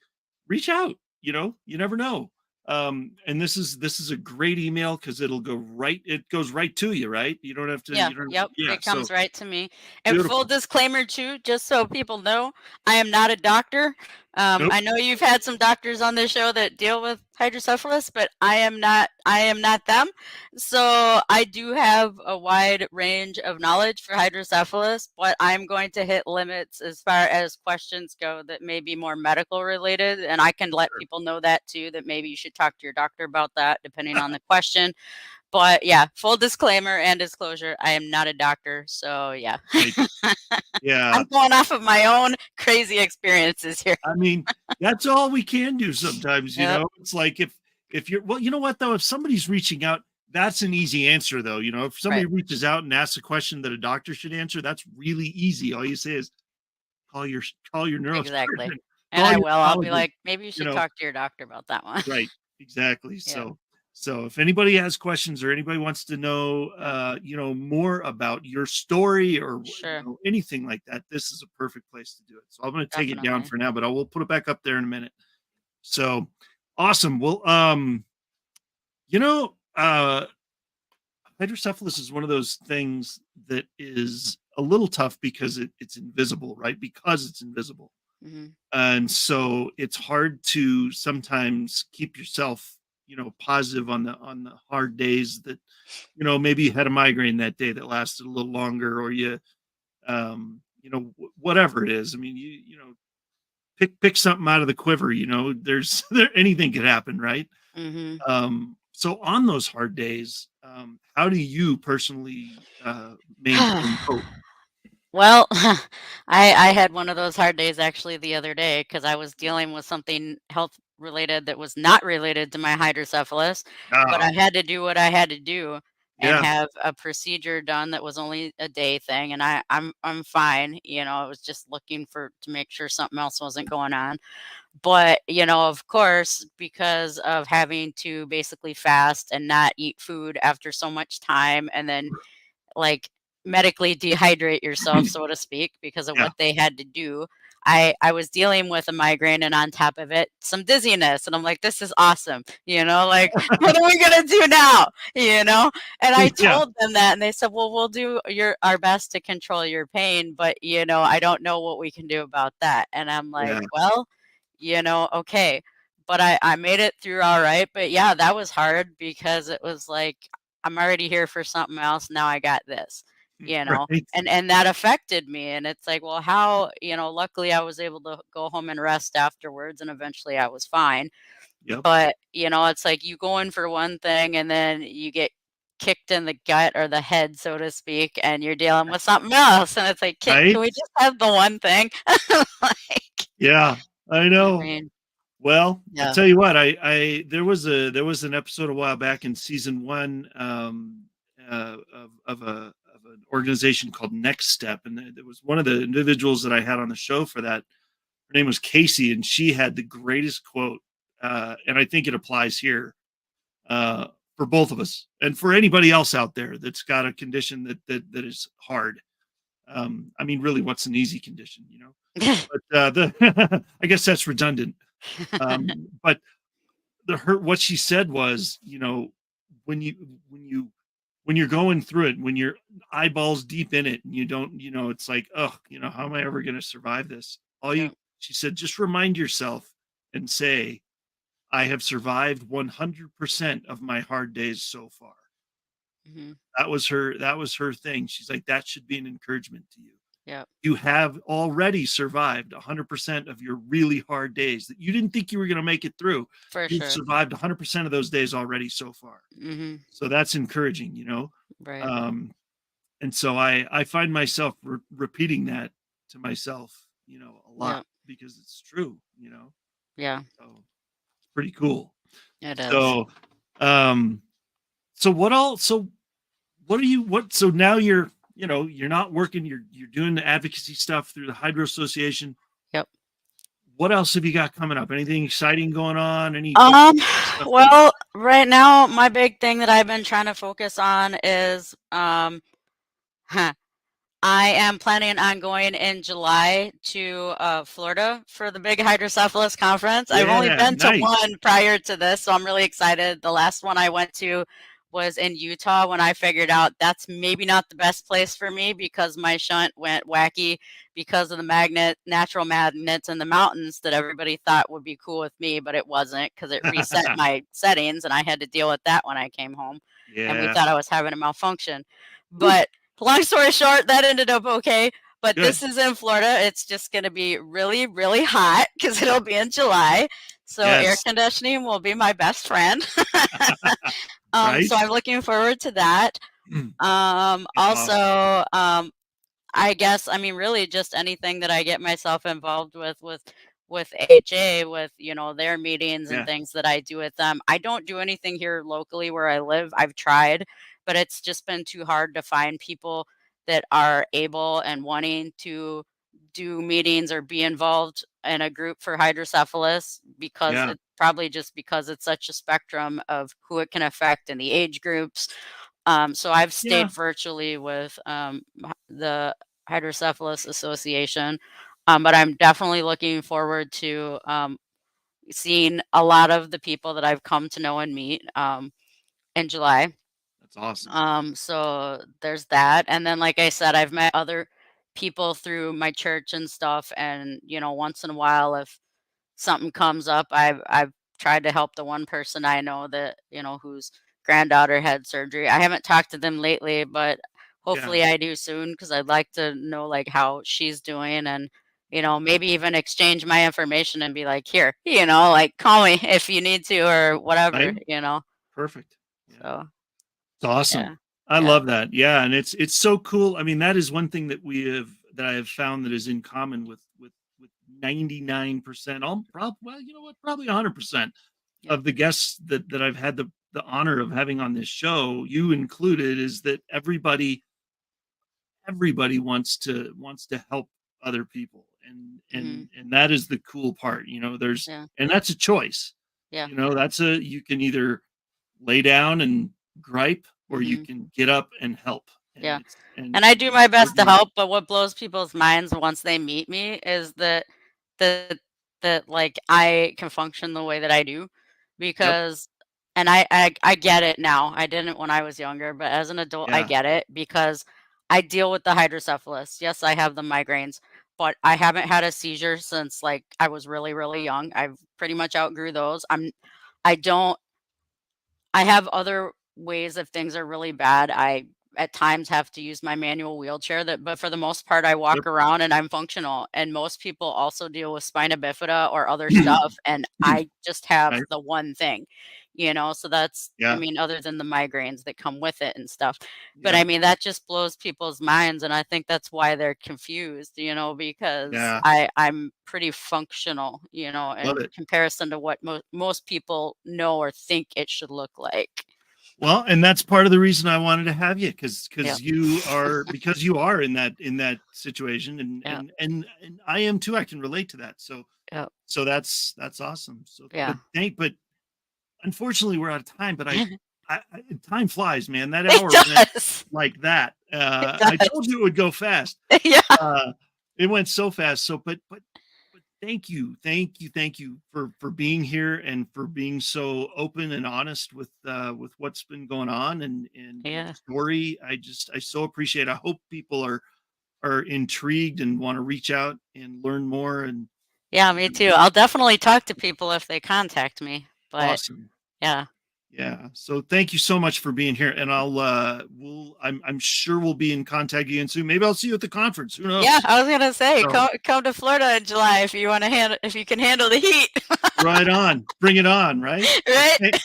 S1: reach out. You never know. And this is a great email because it goes right to you, right? You don't have to.
S2: Yeah,
S1: You don't,
S2: yep,
S1: yeah.
S2: it comes
S1: So
S2: right to me. And
S1: beautiful.
S2: full disclaimer too, just so people know, I am not a doctor.
S1: Nope.
S2: I know you've had some doctors on this show that deal with hydrocephalus, but I am not them. So I do have a wide range of knowledge for hydrocephalus, but I'm going to hit limits as far as questions go that may be more medical related. And I can let people know that too, that maybe you should talk to your doctor about that depending on the question. But yeah, full disclaimer and disclosure, I am not a doctor. So yeah.
S1: Right. Yeah.
S2: I'm going off of my own crazy experiences here.
S1: I mean, that's all we can do sometimes, you
S2: Yep.
S1: know. It's like if you're, well, you know what though, if somebody's reaching out, that's an easy answer though. You know, if somebody
S2: Right.
S1: reaches out and asks a question that a doctor should answer, that's really easy. All you say is call your neurosurgeon.
S2: Exactly. And
S1: Call
S2: I
S1: your
S2: will. I'll be
S1: allergist,
S2: like, maybe you
S1: you
S2: should
S1: know.
S2: talk to your doctor about that one.
S1: Right. Exactly.
S2: Yeah.
S1: So if anybody has questions or anybody wants to know, you know, more about your story or
S2: Sure.
S1: you know, anything like that, this is a perfect place to do it. So I'm going to take it down
S2: Definitely.
S1: for now, but I will put it back up there in a minute. So awesome. Well, you know, hydrocephalus is one of those things that is a little tough because it's invisible, right? Because it's invisible.
S2: Mhm.
S1: And so it's hard to sometimes keep yourself, you know, positive on the hard days that, you know, maybe you had a migraine that day that lasted a little longer, or you know, whatever it is. I mean, you know, pick something out of the quiver, you know, anything could happen, right?
S2: Mhm.
S1: So on those hard days, how do you personally maintain hope?
S2: Well, I had one of those hard days actually the other day because I was dealing with something health related that was not related to my hydrocephalus, but
S1: Ah,
S2: I had to do what I had to do and
S1: yeah,
S2: have a procedure done that was only a day thing, and I'm fine. You know, I was just looking to make sure something else wasn't going on. But, you know, of course, because of having to basically fast and not eat food after so much time and then like medically dehydrate yourself, so to speak, because of
S1: yeah,
S2: what they had to do. I was dealing with a migraine and on top of it, some dizziness. And I'm like, this is awesome. You know, like, what are we gonna do now? You know? And I
S1: yeah,
S2: told them that and they said, well, we'll do our best to control your pain, but you know, I don't know what we can do about that. And I'm like,
S1: yeah,
S2: well, you know, okay. But I made it through all right. But yeah, that was hard because it was like I'm already here for something else. Now I got this, you know,
S1: right,
S2: and that affected me. And it's like, well, how, you know, luckily I was able to go home and rest afterwards, and eventually I was fine.
S1: yep,
S2: But you know, it's like you go in for one thing and then you get kicked in the gut or the head, so to speak, and you're dealing with something else. And it's like, can
S1: right,
S2: we just have the one thing? Like,
S1: yeah. I
S2: I
S1: know.
S2: mean,
S1: Well, I
S2: yeah.
S1: tell you what, there was an episode a while back in season one of an organization called Next Step, and there was one of the individuals that I had on the show for that. Her name was Casey, and she had the greatest quote, and I think it applies here uh, for both of us and for anybody else out there that's got a condition that is hard. I mean, really, what's an easy condition, you know? But the I guess that's redundant. But what she said was, you know, when you when you when you're going through it, when you're eyeballs deep in it, and you don't, you know, it's like, oh, you know, how am I ever going to survive this?
S2: Yeah,
S1: She said, just remind yourself and say, I have survived 100% of my hard days so far.
S2: hmm,
S1: That was her thing. She's like, that should be an encouragement to you.
S2: yeah,
S1: You have already survived 100% of your really hard days that you didn't think you were going to make it through.
S2: for
S1: You've
S2: sure.
S1: survived 100% of those days already so far.
S2: Hmm.
S1: So that's encouraging, you know?
S2: Right.
S1: Um, and so I find myself repeating that to myself, you know, a
S2: Yeah,
S1: lot because it's true, you know?
S2: yeah,
S1: So it's pretty cool.
S2: it is.
S1: So, um, so so now you're, you know, you're not working, you're doing the advocacy stuff through the Hydro Association.
S2: Yep.
S1: What else have you got coming up? Anything exciting going on? Any
S2: Um,
S1: stuff that,
S2: well, right now, my big thing that I've been trying to focus on is, huh, I am planning on going in July to Florida for the big hydrocephalus conference. I've only
S1: yeah,
S2: been to
S1: nice.
S2: one prior to this, so I'm really excited. The last one I went to was in Utah when I figured out that's maybe not the best place for me because my shunt went wacky because of the natural magnets in the mountains that everybody thought would be cool with me, but it wasn't because it reset my settings and I had to deal with that when I came home. And we
S1: Yeah.
S2: thought I was having a malfunction. But long story short, that ended up okay. But
S1: Good.
S2: this is in Florida. It's just going to be really, really hot because it'll be in July. So air
S1: Yes.
S2: conditioning will be my best friend.
S1: Right?
S2: So I'm looking forward to that.
S1: Awesome.
S2: Also, I guess, I mean, really just anything that I get myself involved with AHA, with, you know, their meetings and
S1: Yeah.
S2: things that I do with them. I don't do anything here locally where I live. I've tried, but it's just been too hard to find people that are able and wanting to do meetings or be involved in a group for hydrocephalus because
S1: Yeah.
S2: it's probably just because it's such a spectrum of who it can affect in the age groups. So I've
S1: Yeah.
S2: stayed virtually with the Hydrocephalus Association, but I'm definitely looking forward to seeing a lot of the people that I've come to know and meet in July.
S1: That's awesome.
S2: So there's that. And then, like I said, I've met other people through my church and stuff. And, you know, once in a while, if something comes up, I've tried to help the one person I know that, you know, whose granddaughter had surgery. I haven't talked to them lately, but
S1: Yeah.
S2: hopefully I do soon because I'd like to know like how she's doing and, you know, maybe even exchange my information and be like, here, you know, like call me if you need to or whatever,
S1: Right?
S2: you know.
S1: Perfect. Yeah.
S2: So
S1: It's awesome.
S2: yeah.
S1: I
S2: Yeah.
S1: love that. Yeah, and it's so cool. I mean, that is one thing that I have found that is in common with 99%, well, you know what, probably 100%
S2: Yeah.
S1: of the guests that I've had the honor of having on this show, you included, is that everybody wants to help other people. And
S2: Mhm.
S1: and that is the cool part. You know,
S2: Yeah.
S1: and that's a choice.
S2: Yeah.
S1: You know, you can either lay down and gripe, or you
S2: Mhm.
S1: can get up and help. And
S2: Yeah.
S1: it's
S2: And I do my best to
S1: certainly,
S2: help, but what blows people's minds once they meet me is that that like I can function the way that I do
S1: yep,
S2: because and I get it now. I didn't when I was younger, but as an adult I
S1: yeah,
S2: get it because I deal with the hydrocephalus. Yes, I have the migraines, but I haven't had a seizure since like I was really, really young. I've pretty much outgrew those. I don't I have other ways if things are really bad. I at times have to use my manual wheelchair but for the most part I
S1: yep.
S2: walk around and I'm functional. And most people also deal with spina bifida or other stuff and I just have
S1: Right?
S2: the one thing. You know, so that's I
S1: Yeah,
S2: mean other than the migraines that come with it and stuff. But
S1: yeah,
S2: I mean that just blows people's minds and I think that's why they're confused, you know, because
S1: yeah.
S2: I'm pretty functional, you know,
S1: Love
S2: in
S1: it.
S2: comparison to what most people know or think it should look like.
S1: Well, and that's part of the reason I wanted to have you, because
S2: Yep.
S1: because you are in that situation, and
S2: Yep.
S1: I am too. I can relate to that.
S2: Yep.
S1: So that's awesome. So,
S2: Yeah.
S1: but unfortunately we're out of time. But time flies, man. That
S2: It
S1: hour went
S2: does.
S1: like that.
S2: It
S1: I
S2: does.
S1: told you it would go fast.
S2: Yeah.
S1: It went so fast. So, but thank you for being here and for being so open and honest with what's been going on and your
S2: Yeah.
S1: story. I so appreciate. I hope people are intrigued and want to reach out and learn more.
S2: Yeah, me
S1: And
S2: too. I'll definitely talk to people if they contact me. But
S1: awesome.
S2: yeah.
S1: Yeah. So thank you so much for being here. And I'm sure we'll be in contact again soon. Maybe I'll see you at the conference. Who
S2: Yeah,
S1: knows?
S2: I was gonna say
S1: So
S2: come to Florida in July if you want to handle if you can handle the heat.
S1: right on. Bring it on, right?
S2: Right?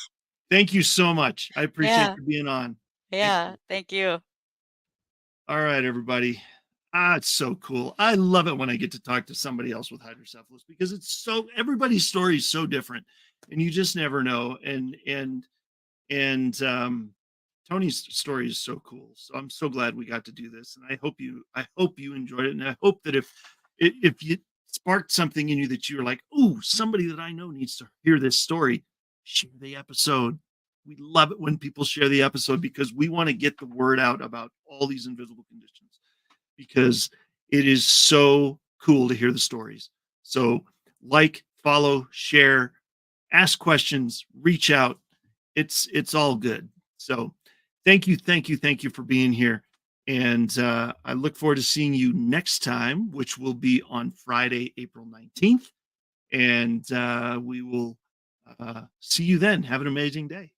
S1: Thank you so much. I appreciate
S2: Yeah.
S1: you being on. Thank
S2: Yeah.
S1: you.
S2: Thank you.
S1: All right, everybody. It's so cool. I love it when I get to talk to somebody else with hydrocephalus, because everybody's story is so different and you just never know. And Tony's story is so cool. So I'm so glad we got to do this. And I hope you enjoyed it. And I hope that if you sparked something in you that you're like, ooh, somebody that I know needs to hear this story, share the episode. We love it when people share the episode, because we want to get the word out about all these invisible conditions, because it is so cool to hear the stories. So follow, share, ask questions, reach out. It's all good. So thank you for being here. And I look forward to seeing you next time, which will be on Friday, April 19th. And we will see you then. Have an amazing day.